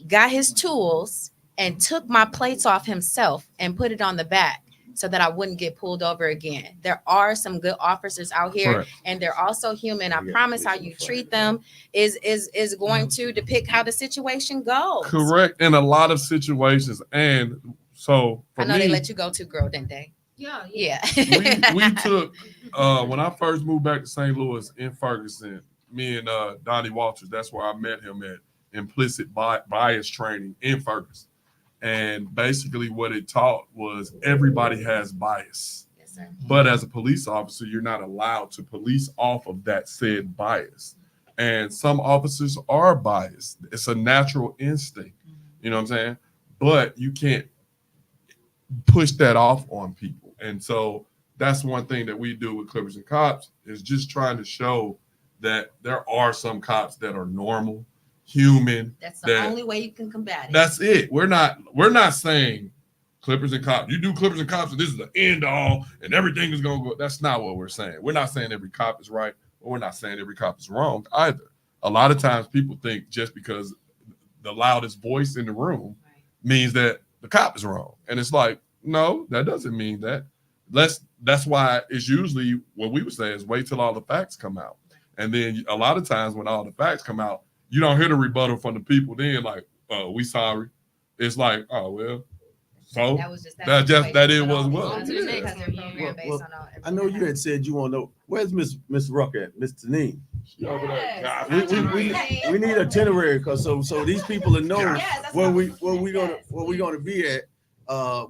got his tools, and took my plates off himself and put it on the back so that I wouldn't get pulled over again. There are some good officers out here, Correct. and they're also human. I Yeah, promise how police you on the treat fire. them is going to depict how the situation goes. Correct. In a lot of situations. And so for I know me, they let you go too, girl, didn't they? Yeah. Yeah. we took when I first moved back to St. Louis in Ferguson, me and Donnie Walters, that's where I met him at implicit bias training in Ferguson. And basically what it taught was everybody has bias. Yes, sir. But as a police officer, you're not allowed to police off of that said bias. And some officers are biased. It's a natural instinct. You know what I'm saying? But you can't push that off on people. And so that's one thing that we do with Clippers and Cops is just trying to show that there are some cops that are normal, human. That's the that- only way you can combat it. That's it. We're not saying Clippers and Cops. You do Clippers and Cops, and this is the end all, and everything is gonna go. That's not what we're saying. We're not saying every cop is right, or we're not saying every cop is wrong either. A lot of times people think just because the loudest voice in the room means that the cop is wrong. And it's like, no, that doesn't mean that. That's why it's usually what we would say is wait till all the facts come out. And then a lot of times when all the facts come out, you don't hear the rebuttal from the people then like, oh, we sorry. It's like, oh, well, so That was just that situation, it but was on- what. on to the next, because they're programmed based Well, on all I know you had said you want to know, where's Miss Ruck at, Miss Tanine? She over there. Yes. God, We need a itinerary, because so these people will know Yes, that's where what we gonna be at,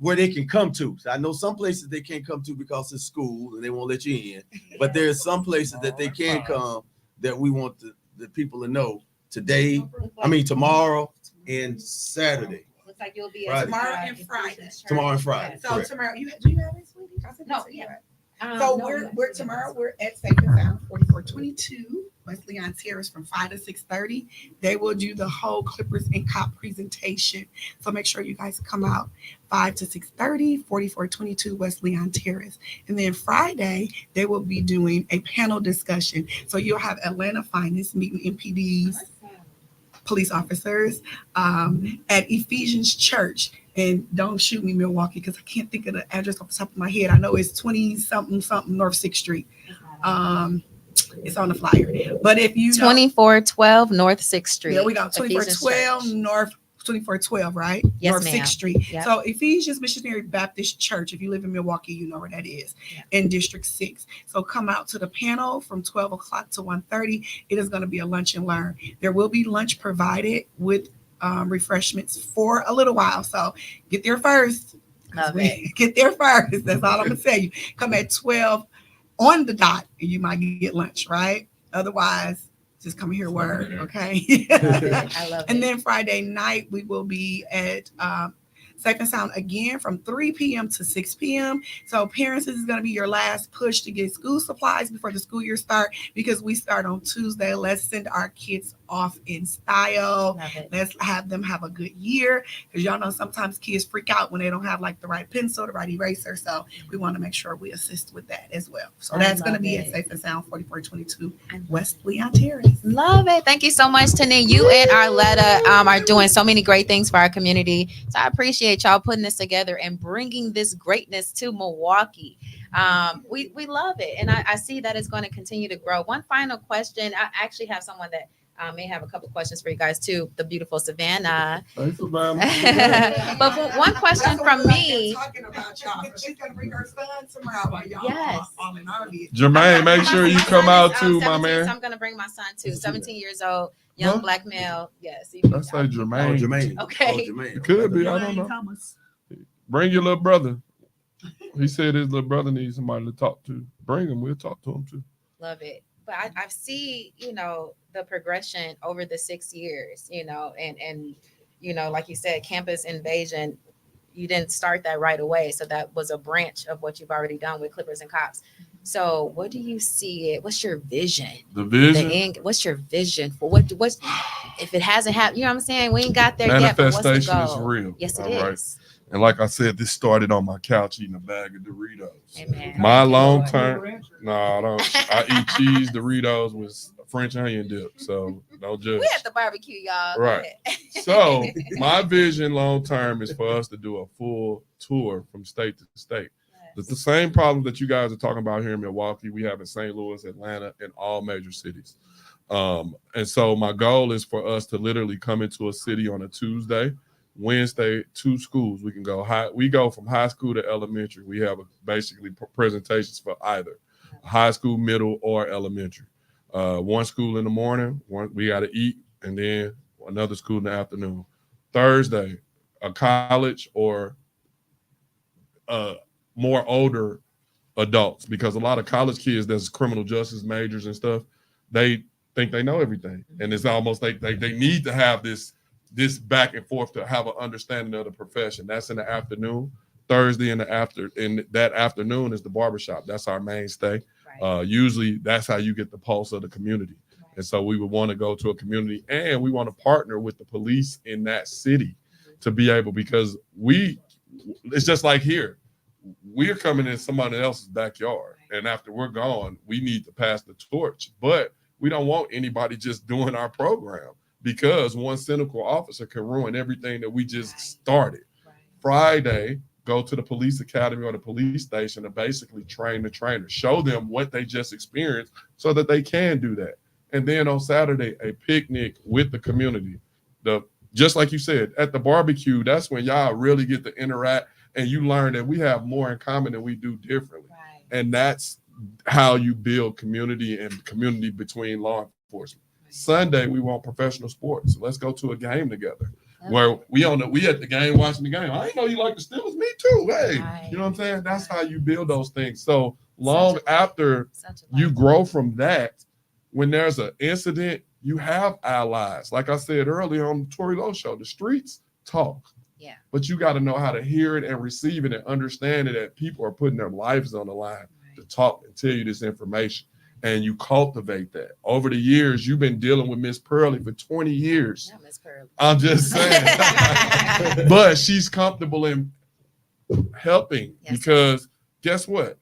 where they can come to. So I know some places they can't come to because it's school and they won't let you in, but there's some places that they can come that we want the people to know today. I mean tomorrow and Saturday. Looks like you'll be Friday. Tomorrow and Friday. Tomorrow and Friday. So Correct. tomorrow, do you have it, sweetie? I said, No, yeah. So So we're tomorrow, we're at Safe and Sound 4422 West Leon Terrace from 5 to 6:30. They will do the whole Clippers and Cop presentation. So make sure you guys come out 5 to 6:30, 4422 West Leon Terrace. And then Friday, they will be doing a panel discussion. So you'll have Atlanta Finest meeting MPDs, police officers at Ephesians Church. And don't shoot me, Milwaukee, because I can't think of the address off the top of my head. I know it's 20-something North 6th Street. It's on the flyer. But if you know, 2412 North 6th Street. yeah, we got Ephesians 2412 Church. North 2412, right? Yes, North ma'am. 6th Street. Yep. So Ephesians Missionary Baptist Church, if you live in Milwaukee, you know where that is, in District 6. So come out to the panel from 12 o'clock to 1:30. It is going to be a lunch and learn. There will be lunch provided with refreshments for a little while. So get there first. Love it. Get there first. That's all I'm going to tell you. Come at 12 on the dot and you might get lunch, right? Otherwise, just come hear word, okay? I love it. And then Friday night, we will be at Safe and Sound again from 3 p.m. to 6 p.m. So parents, this is going to be your last push to get school supplies before the school year start, because we start on Tuesday. Let's send our kids off in style. Love it. Let's have them have a good year, because y'all know sometimes kids freak out when they don't have like the right pencil, the right eraser. So we want to make sure we assist with that as well. So I that's going to love be it. at Safe and Sound 4422 I love West Leon Terrace. Love it. Thank you so much, Tanin. You and Arletta are doing so many great things for our community. So I appreciate y'all putting this together and bringing this greatness to Milwaukee. We love it. And I see that it's going to continue to grow. One final question. I actually have someone that may have a couple questions for you guys too. The beautiful Savannah. Thanks for buying. But one question from me. Talking about y'all. So she's going to bring her son tomorrow while y'all Yes. all in our business. Jermaine, make sure you My come son out is, too, my 17, man. So I'm going to bring my son too. 17 years old, young Huh? black male. Yes. I say Oh, Jermaine. Jermaine. Okay. Oh, Jermaine. It could be. I don't know. Thomas. Bring your little brother. He said his little brother needs somebody to talk to. Bring him. We'll talk to him too. Love it. But I see, the progression over the 6 years, and like you said, campus invasion, you didn't start that right away. So that was a branch of what you've already done with Clippers and Cops. So what do you see it? What's your vision? The vision. The end, what's your vision for what's if it hasn't happened, you know what I'm saying? We ain't got there yet, but what's the Manifestation is goal? real. Yes, it All right. is. And like I said, this started on my couch eating a bag of Doritos. Amen. My Thank you, long Lord. term, no, I don't. I eat cheese Doritos with French onion dip. So don't judge. We at the barbecue, y'all. Go Right. ahead. So my vision long term is for us to do a full tour from state to state. It's the same problem that you guys are talking about here in Milwaukee. We have in St. Louis, Atlanta, and all major cities. And so my goal is for us to literally come into a city on a Tuesday, Wednesday, 2 schools. We can go we go from high school to elementary. We have basically presentations for either high school, middle, or elementary. One school in the morning, we got to eat, and then another school in the afternoon. Thursday, a college or more older adults, because a lot of college kids that's criminal justice majors and stuff, they think they know everything, and it's almost like they need to have this back and forth to have an understanding of the profession. That's in the afternoon. Thursday in that afternoon is the barbershop. That's our mainstay. Right. Usually that's how you get the pulse of the community. Right. And so we would want to go to a community, and we want to partner with the police in that city to be able, because it's just like here. We're coming in somebody else's backyard, and after we're gone, we need to pass the torch. But we don't want anybody just doing our program, because one cynical officer can ruin everything that we just started. Right. Friday, go to the police academy or the police station and basically train the trainers, show them what they just experienced so that they can do that. And then on Saturday, a picnic with the community. Just like you said, at the barbecue, that's when y'all really get to interact, and you learn that we have more in common than we do differently. Right. And that's how you build community and community between law enforcement. Right. Sunday, we want professional sports. Let's go to a game together. Okay. Where we at the game watching the game. I didn't know you like the Steelers. Me too. Hey, Right. you know what I'm saying? That's how you build those things. So long Such a- after Such a you life. grow from that, when there's an incident, you have allies. Like I said earlier on the Tory Lowe show, the streets talk. Yeah. But you got to know how to hear it and receive it and understand it, that people are putting their lives on the line to talk and tell you this information. And you cultivate that. Over the years, you've been dealing with Miss Pearlie for 20 years. Not Miss Pearl. I'm just saying. But she's comfortable in helping, Yes. because guess what?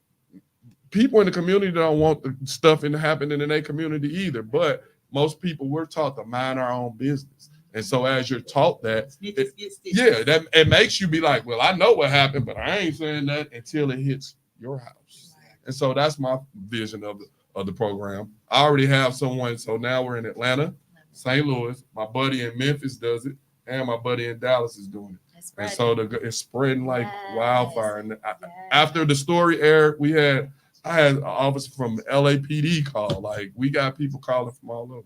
People in the community don't want the stuff happening in their community either. But most people, we're taught to mind our own business. And so as you're taught that, that it makes you be like, well, I know what happened, but I ain't saying that until it hits your house. And so that's my vision of the program. I already have someone. So now we're in Atlanta, St. Louis. My buddy in Memphis does it, and my buddy in Dallas is doing it. And so it's spreading like wildfire. And after the story aired, I had an officer from LAPD call. Like, we got people calling from all over.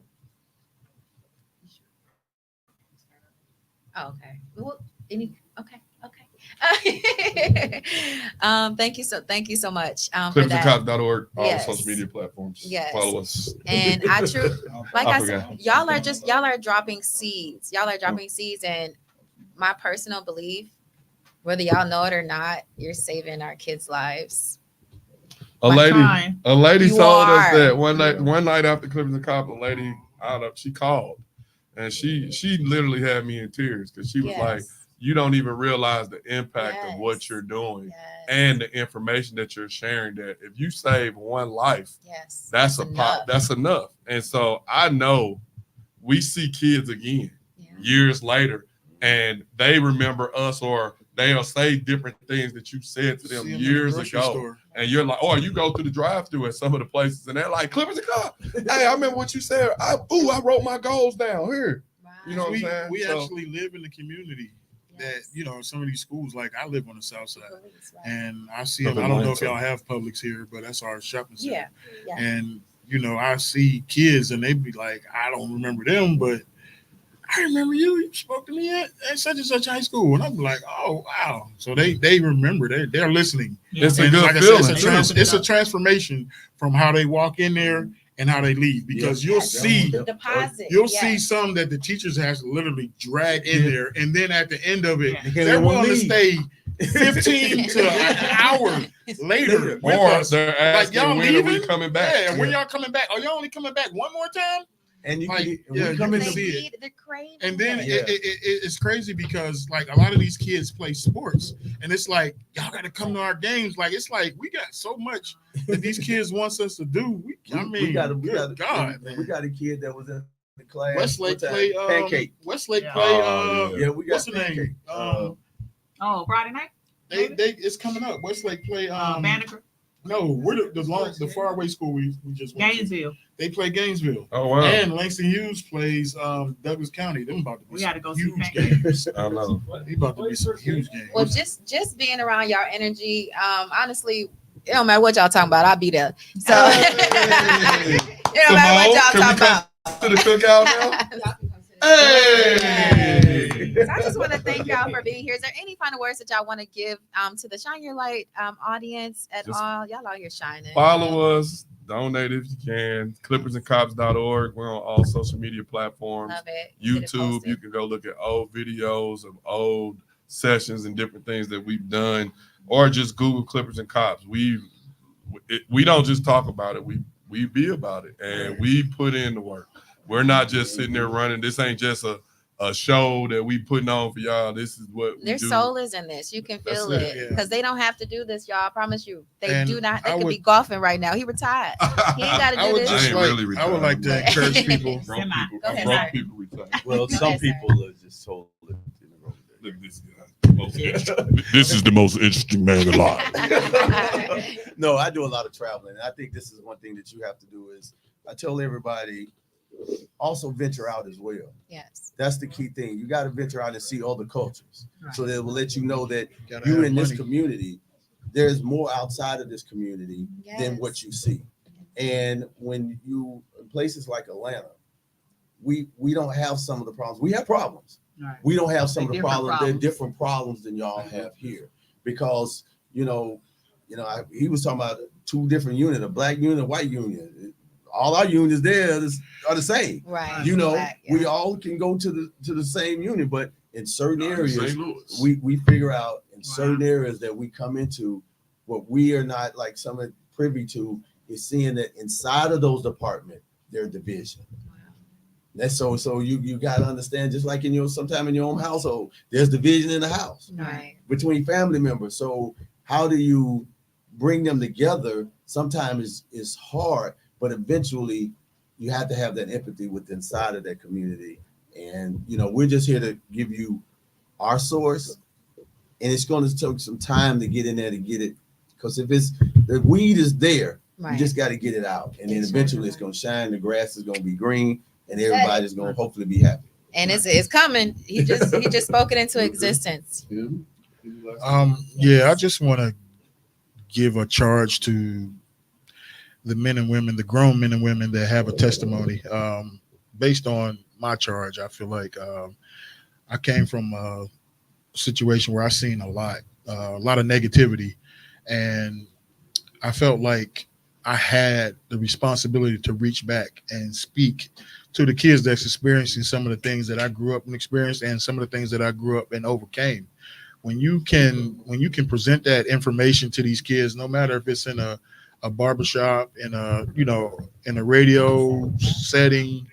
Oh, okay. Well, okay. Thank you so much for that. Clipsandcops.org, all Yes. the social media platforms. Yes. Follow us. And like I I said, y'all are dropping seeds. Y'all are dropping seeds, and my personal belief, Whether y'all know it or not, you're saving our kids' lives. A Like lady, trying. a lady You told us are. that one night after Clippers and Cop, a lady she called, and she literally had me in tears because she was like, you don't even realize the impact of what you're doing Yes. and the information that you're sharing. That if you save one life, Yes. that's enough. That's enough. And so I know we see kids again Yeah. years later, and they remember us, or they'll say different things that you said to them See 'em in the years grocery ago. store. And you're like, or you go to the drive-through at some of the places, and they're like, Clippers and Cop. Hey, I remember what you said. I wrote my goals down here. You know what I'm saying? We So- actually live in the community that, you know, some of these schools, like I live on the south side, and I see them. I don't know if y'all have Publix here, but that's our shopping center. Yeah. Yeah. And, you know, I see kids and they be like, I don't remember them, but I remember you spoke to me at such and such high school. And I'm like, oh, wow. So they remember, they're listening. It's a And good like I feeling. said, it's a transformation from how they walk in there and how they leave, because you'll see Deposit. see some that the teachers has to literally drag in there, and then at the end of it, They they're can't willing to leave. stay 15 to an hour later with Or us. they're asking, y'all when are we leaving? coming back? Yeah, when y'all coming back? Are y'all only coming back one more time? And you Like, can, yeah, we you come can in see the, it. They're craving. And then it. it's crazy because like a lot of these kids play sports, and it's like y'all got to come to our games. Like it's like we got so much that these kids wants us to do. We God, man. we got a kid that was in the class. Westlake What's that? play Pancake. Westlake Yeah. play Yeah, we got what's the Pancake. name? Oh, Friday night? They it's coming up. Westlake play Banneker? no, we're the faraway school we just went to. Gainesville. They play Gainesville. Oh wow! And Langston Hughes plays Douglas County. Them about to be We some gotta go see huge Pancake. games. I know. They about to be some huge games. Well, just being around y'all energy, honestly, it don't matter what y'all talking about. I'll be there. So it don't matter what y'all talking about. To the cookout now. Hey! So I just want to thank y'all for being here. Is there any final words that y'all want to give to the Shine Your Light audience at Just all? Y'all out here shining. Follow us, donate if you can. ClippersandCops.org. We're on all social media platforms. Love it. Get it YouTube, posted. you can go look at old videos of old sessions and different things that we've done, or just Google Clippers and Cops. We don't just talk about it, we be about it, and we put in the work. We're not just sitting there running. This ain't just a show that we putting on for y'all. This is what we Their do. soul is in this. You can feel That's it it, because they don't have to do this, y'all. I promise you, they And do not. They I could would- be golfing right now. He retired. He ain't got to I do would this. just ain't like really I would like to retired. encourage people. Broke Semi. people, Go ahead, broke sorry. people retire. well, Go some ahead, sir. people are just totally in the wrong day. Look at this guy. This is the most interesting man alive. No, I do a lot of traveling. And I think this is one thing that you have to do is I tell everybody also venture out as well. Yes. That's the key thing. You got to venture out and see other cultures. Right. So that will let you know that Gotta you have in this money. community, there's more outside of this community than Yes. what you see. And when you in places like Atlanta, we don't have some of the problems. We have problems. Right. We don't have some They're of the different problems. They're problems. different problems than y'all have here, because he was talking about two different units, a black unit, a white unit. All our unions there are the same. Right. You know, Black, yeah. we all can go to the same union, but in certain areas, St. Louis. we figure out in certain areas that we come into what we are not like some privy to is seeing that inside of those departments there are division. That's so you got to understand, just like sometime in your own household, there's division in the house Right. between family members. So how do you bring them together? Sometimes it's hard, but eventually you have to have that empathy with inside of that community. And we're just here to give you our source, and it's going to take some time to get in there to get it, because if the weed is there, Right. you just got to get it out, and then eventually it's going to shine. The grass is going to be green, and everybody's going to hopefully be happy. And it's coming. He just spoke it into existence. Yeah, I just want to give a charge to the men and women, the grown men and women that have a testimony. Based on my charge, I feel like I came from a situation where I seen a lot of negativity, and I felt like I had the responsibility to reach back and speak to the kids that's experiencing some of the things that I grew up and experienced, and some of the things that I grew up and overcame. when you can present that information to these kids, no matter if it's in a barbershop, in a in a radio setting,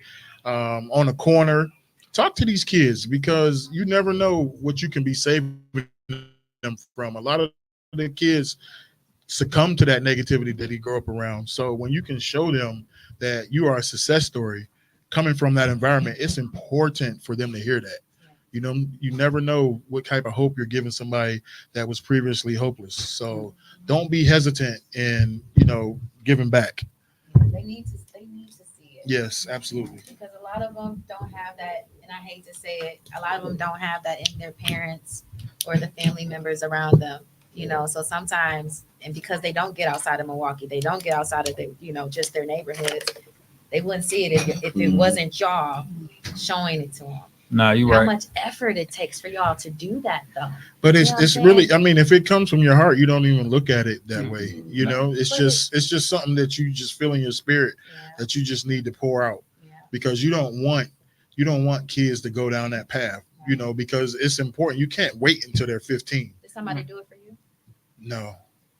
on a corner, talk to these kids, because you never know what you can be saving them from. A lot of the kids succumb to that negativity that he grew up around. So when you can show them that you are a success story coming from that environment, it's important for them to hear that. You never know what type of hope you're giving somebody that was previously hopeless. So don't be hesitant in, giving back. They need to see it. Yes, absolutely. Because a lot of them don't have that, and I hate to say it, a lot of them don't have that in their parents or the family members around them. So sometimes, and because they don't get outside of Milwaukee, they don't get outside of the, just their neighborhoods, they wouldn't see it if it wasn't y'all showing it to them. Nah, you're How right. much effort it takes for y'all to do that, though. But You know what it's I'm really, saying? if it comes from your heart, you don't even look at it that way. It's But just something that you just feel in your spirit Yeah, that you just need to pour out, yeah. because you don't want kids to go down that path, because it's important. You can't wait until they're 15. Did somebody do it for you? No,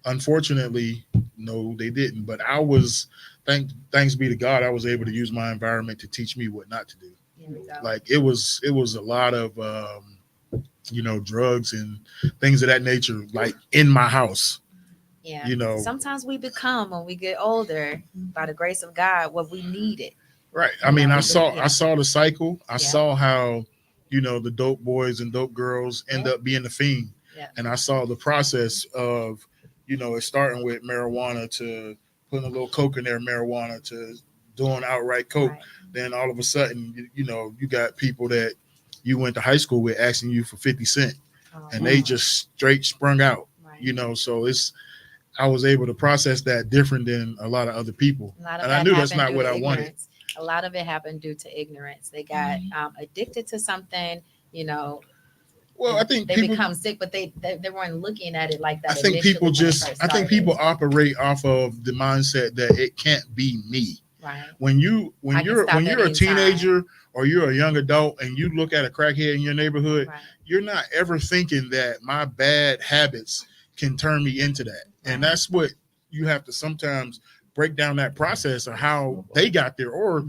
unfortunately, no, they didn't. But I was, thanks be to God, I was able to use my environment to teach me what not to do. Here we go. Like it was a lot of drugs and things of that nature, like in my house. Yeah. Sometimes we become, when we get older, by the grace of God, what we needed. Right. I mean, I Yeah. saw the cycle. I Yeah. saw how, the dope boys and dope girls end up being the fiend. Yeah. And I saw the process of, it starting with marijuana to putting a little coke in there, marijuana to doing outright coke. Right. Then all of a sudden, you got people that you went to high school with asking you for 50 cents, and they just straight sprung out, Right. So I was able to process that different than a lot of other people. A lot of And that I knew that's happened not due what to I wanted. ignorance. A lot of it happened due to ignorance. They got addicted to something, Well, I think they people, become sick, but they weren't looking at it like that. I think initially people when it just, first I think started. people operate off of the mindset that it can't be me. Right. When I can you're stop at a any teenager or you're a young adult and you look at a crackhead in your neighborhood, Right. you're not ever thinking that my bad habits can turn me into that. And Right. that's what you have to sometimes break down, that process of how they got there, or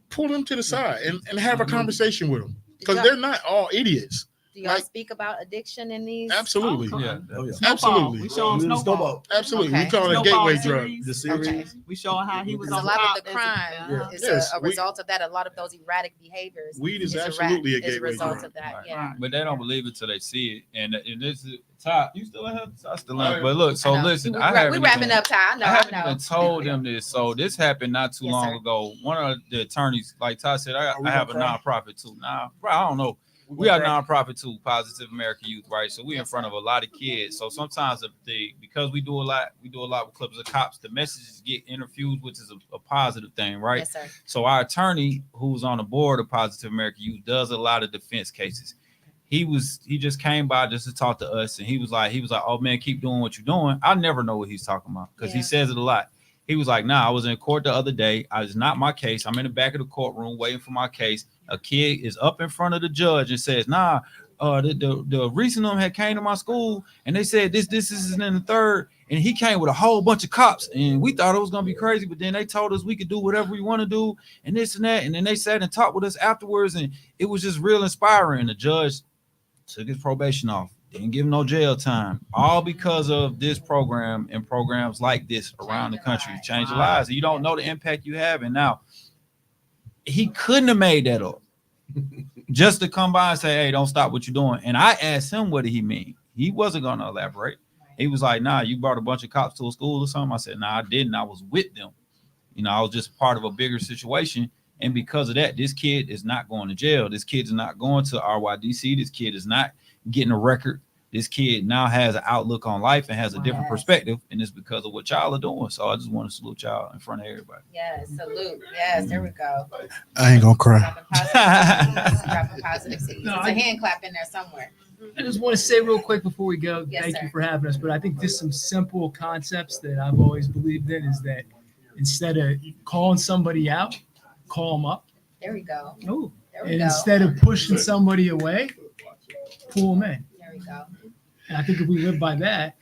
pull them to the side and have a conversation with them, because y'all- they're not all idiots. Do y'all like- speak about addiction in these? Absolutely. Yeah. Oh yeah. Snowball. Absolutely. We show him Snowball. Absolutely. Okay. We call it Snowball gateway series. drug. The series. Okay. We showing how he was Because a on lot top of the as crime yeah. is Yes, a result of that. A lot of those erratic behaviors. Weed is is absolutely a is gateway result drug. of that. Right. Yeah. But they don't believe it till they see it. And this is Todd. You still have I still have. Oh, yeah. But look, so I know. listen, we I haven't we wrapping even- up, Ty. I haven't I know. even told them this. So this happened not too Yes, long sir. ago. One of the attorneys, like Todd said, I Are we have a gonna cry? nonprofit too. Nah, bro, I don't know. We are nonprofit too, Positive American Youth, right? So we in front of a lot of kids. So sometimes because we do a lot with Clippers of Cops, the messages get interfused, which is a positive thing, right? Yes, sir. So our attorney, who's on the board of Positive American Youth, does a lot of defense cases. He just came by just to talk to us, and he was like, oh man, keep doing what you're doing. I never know what he's talking about because he Yeah. says it a lot. He was like, nah, I was in court the other day. It's not my case. I'm in the back of the courtroom waiting for my case. A kid is up in front of the judge and says, nah, the recent them had came to my school and they said this is in the third, and he came with a whole bunch of cops, and we thought it was gonna be crazy, but then they told us we could do whatever we want to do and this and that, and then they sat and talked with us afterwards, and it was just real inspiring. The judge took his probation off, didn't give him no jail time, all because of this program and programs like this around the country, change lives. You don't know the impact you have. And now he couldn't have made that up just to come by and say, hey, don't stop what you're doing. And I asked him what did he mean. He wasn't going to elaborate. He was like, nah, you brought a bunch of cops to a school or something. I said, nah, I didn't. I was with them. I was just part of a bigger situation. And because of that, this kid is not going to jail. This kid is not going to RYDC. This kid is not getting a record. This kid now has an outlook on life and has a different perspective. And it's because of what y'all are doing. So I just want to salute y'all in front of everybody. Yes, salute. Yes, there we go. I ain't gonna cry. Dropping positive seeds. No, There's a hand clap in there somewhere. I just want to say real quick before we go, Yes, thank sir. you for having us. But I think just some simple concepts that I've always believed in is that instead of calling somebody out, call them up. There we go. Ooh. There we And go. instead of pushing somebody away, pull them in. There we go. And I think if we live by that,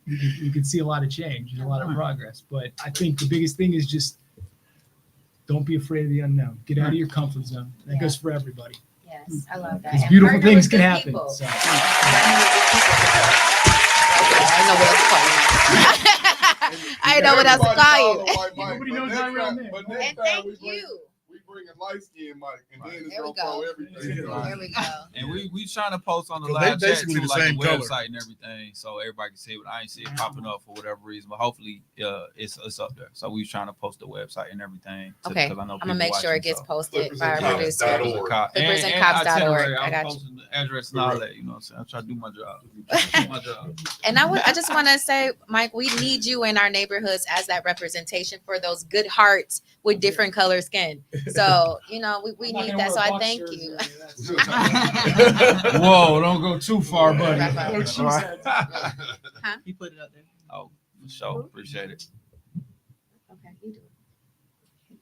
we could see a lot of change and a lot of progress. But I think the biggest thing is just don't be afraid of the unknown. Get out of your comfort zone. That goes for everybody. Yes, I love that. Because And beautiful partner things with can good happen. people. So. I know what else to call you. Nobody knows how you're on there. But And next time thank we bring you. light skinned Mike, and then it's There we gonna throw go. everything. There we go. And we trying to post on the 'Cause they live chat basically too, the like same the color. website and everything, so everybody can see it. But I ain't see it popping up for whatever reason. But hopefully, it's up there. So we trying to post the website and everything. Okay, because I know I'm gonna make sure it gets posted by our Clippers and producer. Cops.org. ClippersandCops.org. itinerary, I I'm got you. posting the address and all that. You know what I'm saying? I'm trying to do my job. My job. And I just want to say, Mike, we need you in our neighborhoods as that representation for those good hearts with different color skin. So, you know, we need that. So I thank you. Whoa, don't go too far, buddy. Wrap up. All right. He put it up there. Oh, for sure. Appreciate it. Okay, you do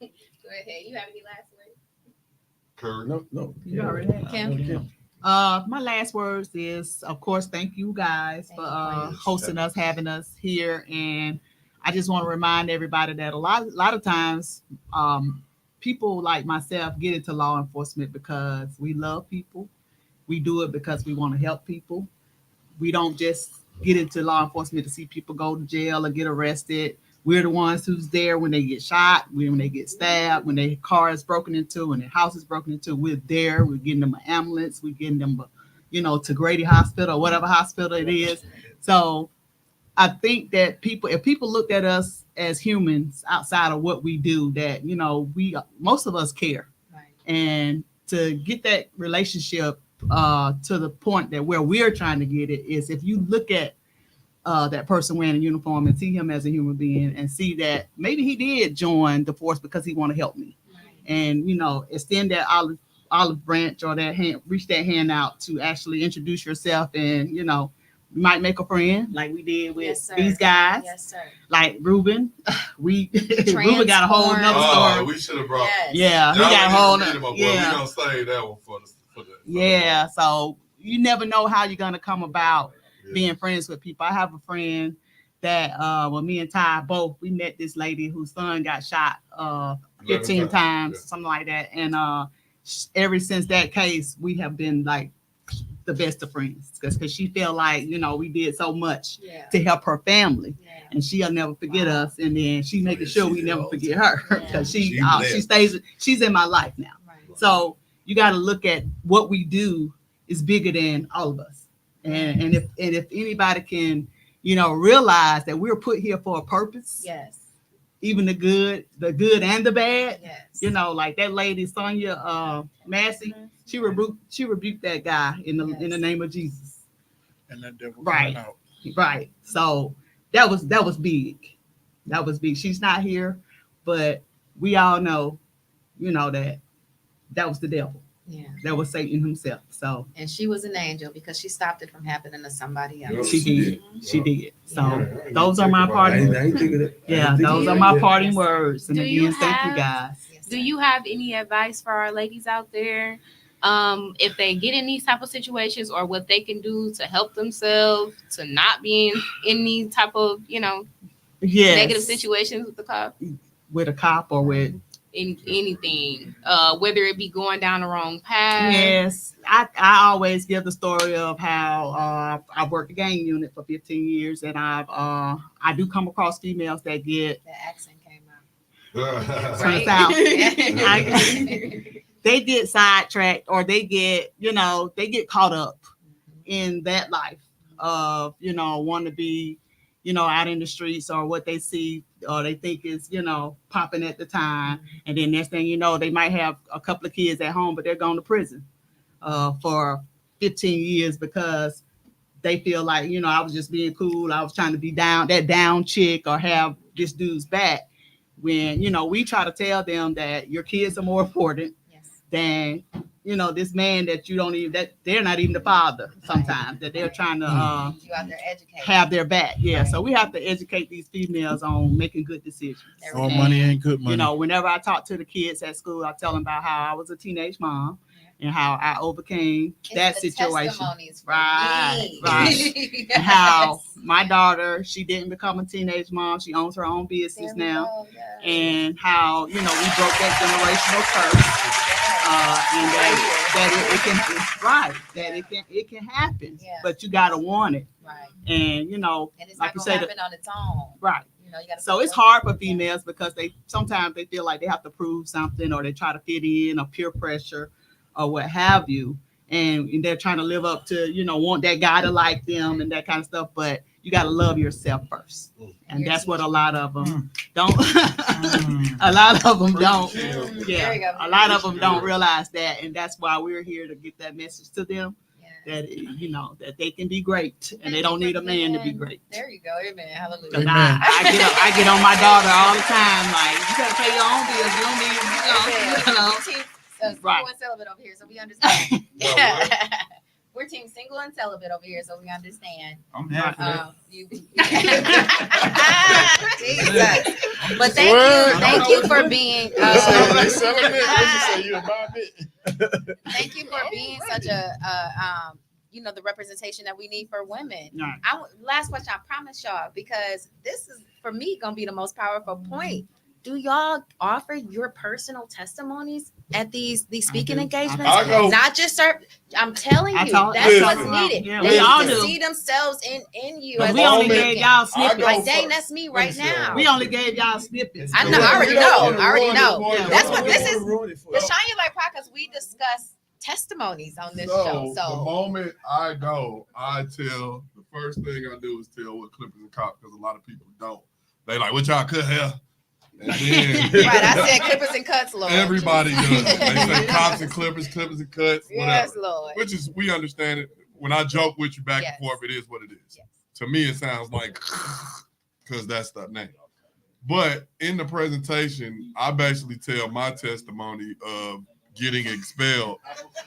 it. Go ahead. You have any last words? Curry. No. You already had. Kim? My last words is, of course, thank you guys Thank for you. hosting us, having us here, and I just want to remind everybody that a lot of times, people like myself get into law enforcement because we love people. We do it because we want to help people. We don't just get into law enforcement to see people go to jail or get arrested. We're the ones who's there when they get shot, when they get stabbed, when their car is broken into, when their house is broken into. We're there. We're getting them an ambulance. We're getting them, to Grady Hospital or whatever hospital it is. So I think that if people looked at us as humans outside of what we do, that, most of us care. Right. And to get that relationship to the point that where we're trying to get it is if you look at that person wearing a uniform and see him as a human being and see that maybe he did join the force because he want to help me. Right. And, extend that olive branch or that hand, reach that hand out to actually introduce yourself and, you might make a friend like we did with Yes, sir. these guys. Yes, sir. Like Ruben, Ruben got a whole nother Oh, story. we should have brought. Yes. Yeah, he Y'all got a need whole to meet him nother. up, but we Yeah, gonna save that one for the yeah. So you never know how you're gonna come about Yeah. being friends with people. I have a friend that when me and Ty both we met this lady whose son got shot 15 times, Yeah. something like that. And ever since that case, we have been like the best of friends because she felt like we did so much Yeah. to help her family, Yeah. and she'll never forget us. And then she's making sure we never forget her Yeah. because She she's in my life now. Right. So you got to look at what we do is bigger than all of us. And if anybody can, realize that we're put here for a purpose, Yes. even the good and the bad. Yes. Like that lady Sonia Massey, she rebuked that guy in the name of Jesus. And that devil Right. coming out. Right. So that was big. That was big. She's not here, but we all know, that was the devil. Yeah. That was Satan himself. So And she was an angel because she stopped it from happening to somebody else. she did. She did. So Yeah. those are my parting. I ain't think of that. Yeah, those are my parting words. And Do you again, thank you have- guys. Yes, Do sir. you have any advice for our ladies out there? If they get in these type of situations or what they can do to help themselves to not be in these type of, Yes. negative situations with the cop? With a cop or with Anything, whether it be going down the wrong path. yes. I always give the story of how I worked a gang unit for 15 years, and I do come across females that get The accent came out. from the South. They get sidetracked or they get caught up in that life of, want to be, out in the streets or what they see or they think is, popping at the time. And then next thing you know, they might have a couple of kids at home, but they're going to prison for 15 years because they feel like, I was just being cool. I was trying to be that down chick or have this dude's back. When, we try to tell them that your kids are more important Yes. than this man that you don't even, that they're not even the father sometimes, that they're trying to You out there educating. have their back. Yeah. So we have to educate these females on making good decisions. All money ain't good money. Whenever I talk to the kids at school, I tell them about how I was a teenage mom and how I overcame that situation. Right. And how my daughter, she didn't become a teenage mom. She owns her own business now. And how, we broke that generational curse. And it can happen, but you gotta want it, Right. and And it's like not you gonna said, happen on its own. right. You gotta So it's hard for females because they sometimes they feel like they have to prove something, or they try to fit in, or peer pressure, or what have you, and they're trying to live up to want that guy to like them and that kind of stuff. But you got to love yourself first, and that's what a lot of them don't. A lot of them don't. Yeah, a lot of them don't realize that, and that's why we're here to get that message to them. That that they can be great, and they don't need a man to be great. There you go, amen, hallelujah. Amen. I get on my daughter all the time, like, you gotta pay your own bills. You don't need, Single and celibate over here, so we understand. We're team single and celibate over here, so we understand. I'm happy for that. Jesus. But thank you for being. Thank you for being such a the representation that we need for women. Right. Last question, I promise y'all, because this is for me gonna be the most powerful point. Do y'all offer your personal testimonies at these speaking engagements? I go. Not just I'm telling you, that's Listen. what's needed. Yeah, They we all need to do. see themselves in you. Because as we a only speaker. gave y'all snippets. Like, dang, that's me right now. We only gave y'all snippets. I know. I already know. Yeah. That's what this is. is. The Shine Your Light podcast. We discuss testimonies on this show. The So moment I go, the first thing I do is tell what Clippers and Cops, because a lot of people don't. They like, what y'all cut hair? And then right, I said Clippers and Cuts, Lord. everybody does. They say Cops and Clippers and Cuts, whatever. Yes, Lord. Which is, we understand it. When I joke with you back and forth, it is what it is. Yes. To me, it sounds like, because that's the name. But in the presentation, I basically tell my testimony of getting expelled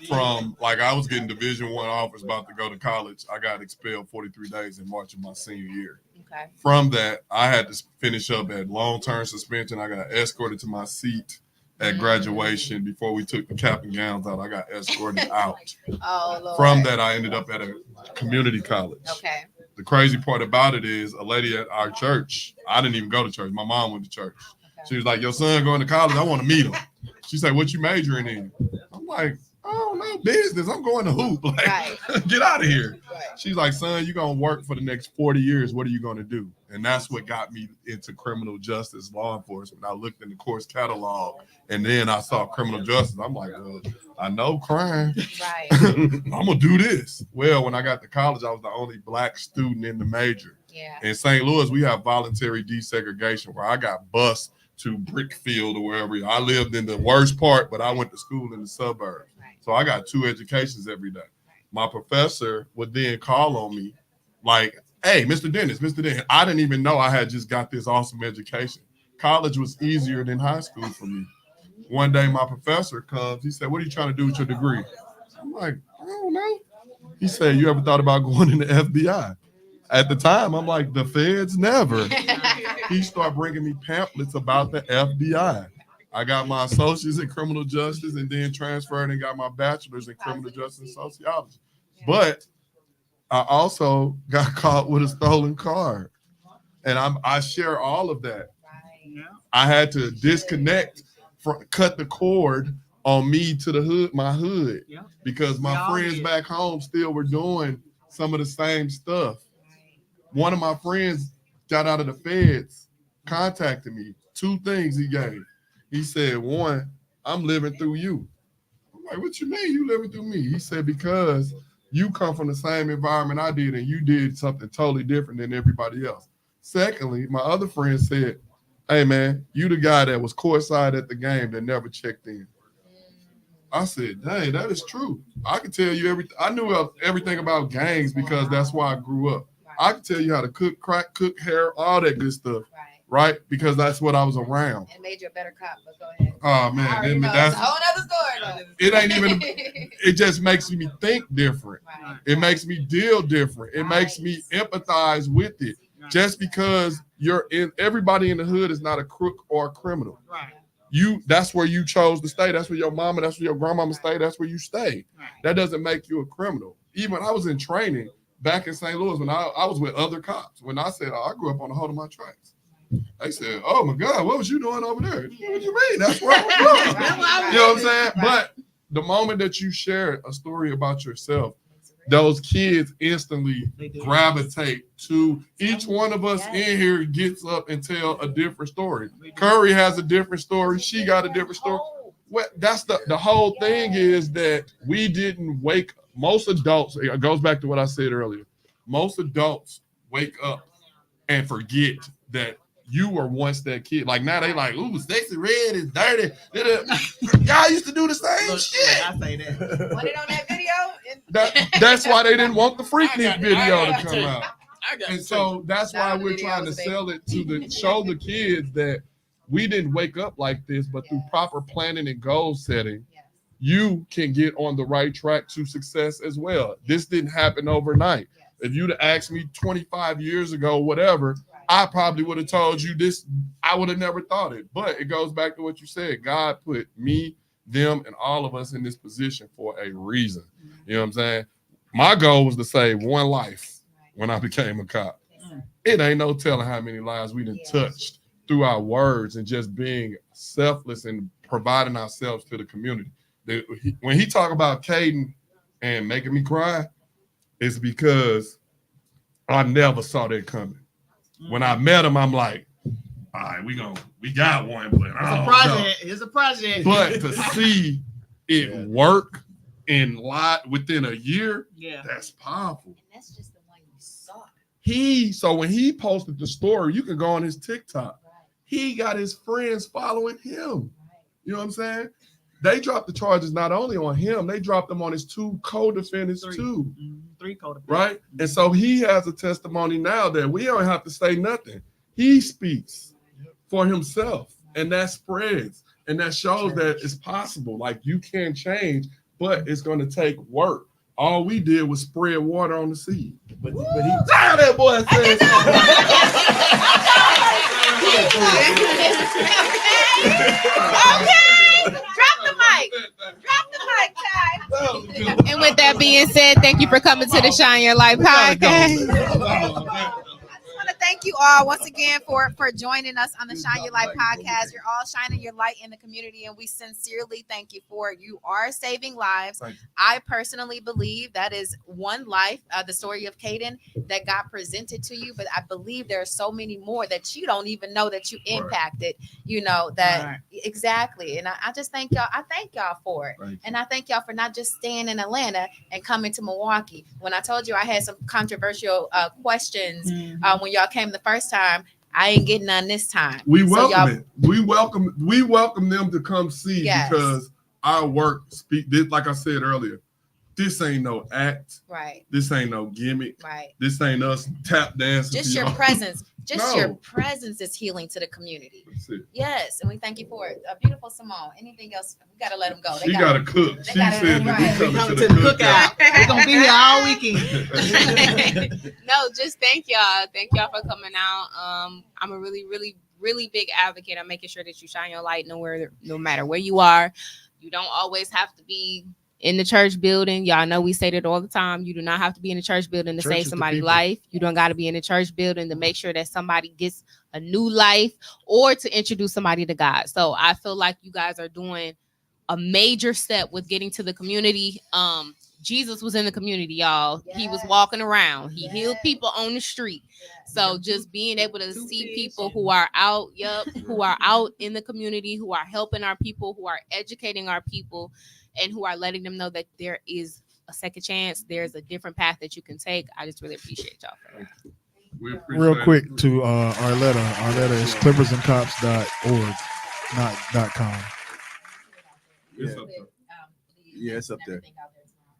from, like, I was getting Division I offers about to go to college. I got expelled 43 days in March of my senior year. Okay. From that, I had to finish up at long-term suspension. I got escorted to my seat at graduation. Before we took the cap and gowns out, I got escorted out. Oh, Lord. From that, I ended up at a community college. Okay. The crazy part about it is a lady at our church, I didn't even go to church. My mom went to church. Okay. She was like, your son going to college, I want to meet him. She said, what you majoring in? I'm like, I don't know, business. I'm going to hoop. Like, Right. get out of here. Right. She's like, son, you're going to work for the next 40 years. What are you going to do? And that's what got me into criminal justice, law enforcement. I looked in the course catalog, and then I saw criminal justice. I'm like, well, I know crime. Right. I'm going to do this. Well, when I got to college, I was the only Black student in the major. Yeah. In St. Louis, we have voluntary desegregation, where I got bused to Brickfield or wherever. I lived in the worst part, but I went to school in the suburbs. Right. So I got 2 educations every day. My professor would then call on me like, hey, Mr. Dennis. I didn't even know I had just got this awesome education. College was easier than high school for me. One day my professor comes. He said, what are you trying to do with your degree? I'm like, I don't know. He said, you ever thought about going in the FBI? At the time, I'm like, the feds never. He started bringing me pamphlets about the FBI. I got my associates in criminal justice and then transferred and got my bachelor's in criminal justice and sociology. But I also got caught with a stolen car. And I share all of that. Right. I had to disconnect, cut the cord on me to the hood, my hood, because my friends back home still were doing some of the same stuff. One of my friends got out of the feds, contacted me. 2 things he gave. He said, 1, I'm living through you. I'm like, what you mean you living through me? He said, because you come from the same environment I did, and you did something totally different than everybody else. Secondly, my other friend said, hey, man, you the guy that was courtside at the game that never checked in. I said, dang, that is true. I can tell you everything. I knew everything about gangs because that's why I grew up. I can tell you how to cook, crack, cook hair, all that good stuff. Right. right? Because that's what I was around. It made you a better cop, but go ahead. Oh I man, already know. that's It's a whole other story though. it. Ain't even. It just makes me think different. Right. It makes me deal different. It makes me empathize with it. Just because you're in, everybody in the hood is not a crook or a criminal. Right. That's where you chose to stay. That's where your mama, that's where your grandmama stay. That's where you stay. Right. That doesn't make you a criminal. Even I was in training back in St. Louis when I was with other cops. When I said, I grew up on the Hold of My Tracks. They said, oh my God, what was you doing over there? What do you mean? That's where I was from. You know what I'm saying? But the moment that you share a story about yourself, those kids instantly gravitate to each one of us in here gets up and tell a different story. Curry has a different story. She got a different story. Well, that's the whole thing is that we didn't wake up. Most adults, it goes back to what I said earlier. Most adults wake up and forget that you were once that kid. Like now they like, ooh, Sexy Red is dirty. Y'all used to do the same shit. I say that. Want it on that video? That's why they didn't want the Freaknik video to come out. I got And so that's why we're trying to sell it to show the kids that we didn't wake up like this, but through proper planning and goal setting, you can get on the right track to success as well. This didn't happen overnight. If you'd have asked me 25 years ago, whatever, I probably would have told you this. I would have never thought it. But it goes back to what you said. God put me, them, and all of us in this position for a reason. You know what I'm saying? My goal was to save one life when I became a cop. It ain't no telling how many lives we done touched through our words and just being selfless and providing ourselves to the community. When he talk about Caden and making me cry, it's because I never saw that coming. When I met him, I'm like, all right, we got one, but It's a project. It's a project. But to see it work in within a year, that's powerful. And that's just the one you saw. So when he posted the story, you can go on his TikTok. He got his friends following him. You know what I'm saying? They dropped the charges not only on him, they dropped them on his two co-defendants too. Three co-defendants. Right? And so he has a testimony now that we don't have to say nothing. He speaks for himself, and that spreads, and that shows that it's possible. Like you can change, but it's going to take work. All we did was spread water on the seed. But he that boy says. Okay. Drop the mic. Drop the mic, Ty. And with that being said, thank you for coming to the Shine Your Light podcast. I want to thank you all once again for joining us on the Shine Your Light podcast. You're all shining your light in the community, and we sincerely thank you for it. You are saving lives. I personally believe that is one life, the story of Caden that got presented to you, but I believe there are so many more that you don't even know that you impacted, you know, that exactly. And I just thank y'all. I thank y'all for it. And I thank y'all for not just staying in Atlanta and coming to Milwaukee. When I told you I had some controversial questions when y'all came the first time, I ain't getting none this time. We welcome it. We welcome them to come see because our work like I said earlier, this ain't no act. Right. This ain't no gimmick. Right. This ain't us tap dancing. Just your presence. Your presence is healing to the community. Yes, and we thank you for it. Beautiful Simone. Anything else? We gotta let them go. She gotta cook. She said that we coming to the cookout. We're gonna be here all weekend. No, just thank y'all. Thank y'all for coming out. I'm a really, really, really big advocate. I'm making sure that you shine your light no matter where you are. You don't always have to be in the church building. Y'all know we say that all the time. You do not have to be in the church building to save somebody's life. You don't got to be in the church building to make sure that somebody gets a new life or to introduce somebody to God. So I feel like you guys are doing a major step with getting to the community. Jesus was in the community, y'all. He was walking around. He healed people on the street. So just being able to see people who are out, who are out in the community, who are helping our people, who are educating our people, and who are letting them know that there is a second chance. There's a different path that you can take. I just really appreciate y'all for that. Real quick to Arletta. Arletta is clippersandcops.org, not .com. Yeah, it's up there.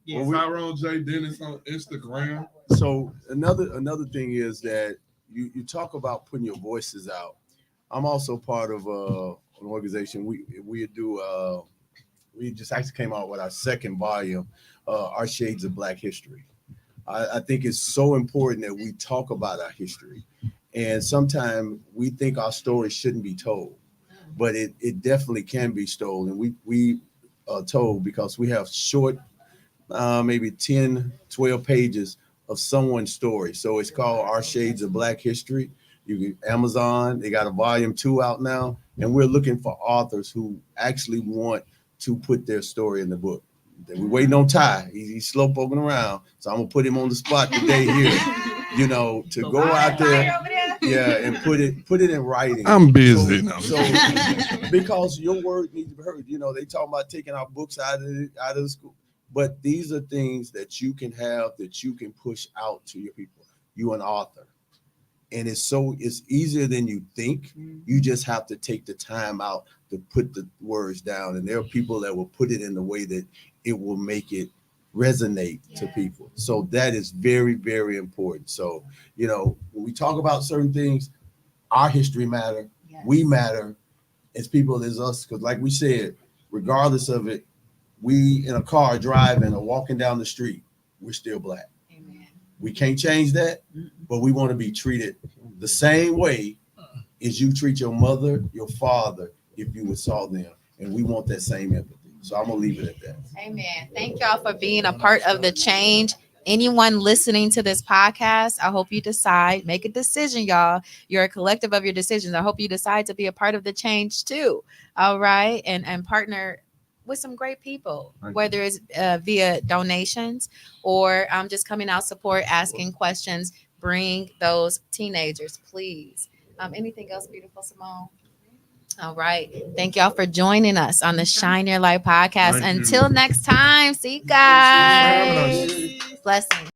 Well, Tyrone J. Dennis on Instagram. So another thing is that you talk about putting your voices out, I'm also part of an organization. We just actually came out with our second volume, Our Shades of Black History. I think it's so important that we talk about our history. And sometimes we think our story shouldn't be told, but it definitely can be stolen. We told because we have short, maybe 10, 12 pages of someone's story. So it's called Our Shades of Black History. You can Amazon, they got a volume 2 out now. And we're looking for authors who actually want to put their story in the book. We're waiting on Ty. He's slow poking around. So I'm gonna put him on the spot today here, to go out there, and put it in writing. I'm busy now. So because your word needs to be heard. They talk about taking our books out of the school. But these are things that you can have, that you can push out to your people. You're an author. And it's easier than you think. You just have to take the time out to put the words down. And there are people that will put it in the way that it will make it resonate to people. So that is very, very important. So, when we talk about certain things, our history matter. Yes. We matter as people, as us. Because like we said, regardless of it, we in a car driving or walking down the street, we're still Black. Amen. We can't change that, but we want to be treated the same way as you treat your mother, your father, if you saw them. And we want that same empathy. So I'm going to leave it at that. Amen. Thank y'all for being a part of the change. Anyone listening to this podcast, I hope you make a decision, y'all. You're a collective of your decisions. I hope you decide to be a part of the change too. All right. And partner with some great people, whether it's via donations or just coming out support, asking questions. Bring those teenagers, please. Anything else, beautiful Simone? All right. Thank y'all for joining us on the Shine Your Light podcast. Until next time, see you guys. Blessings.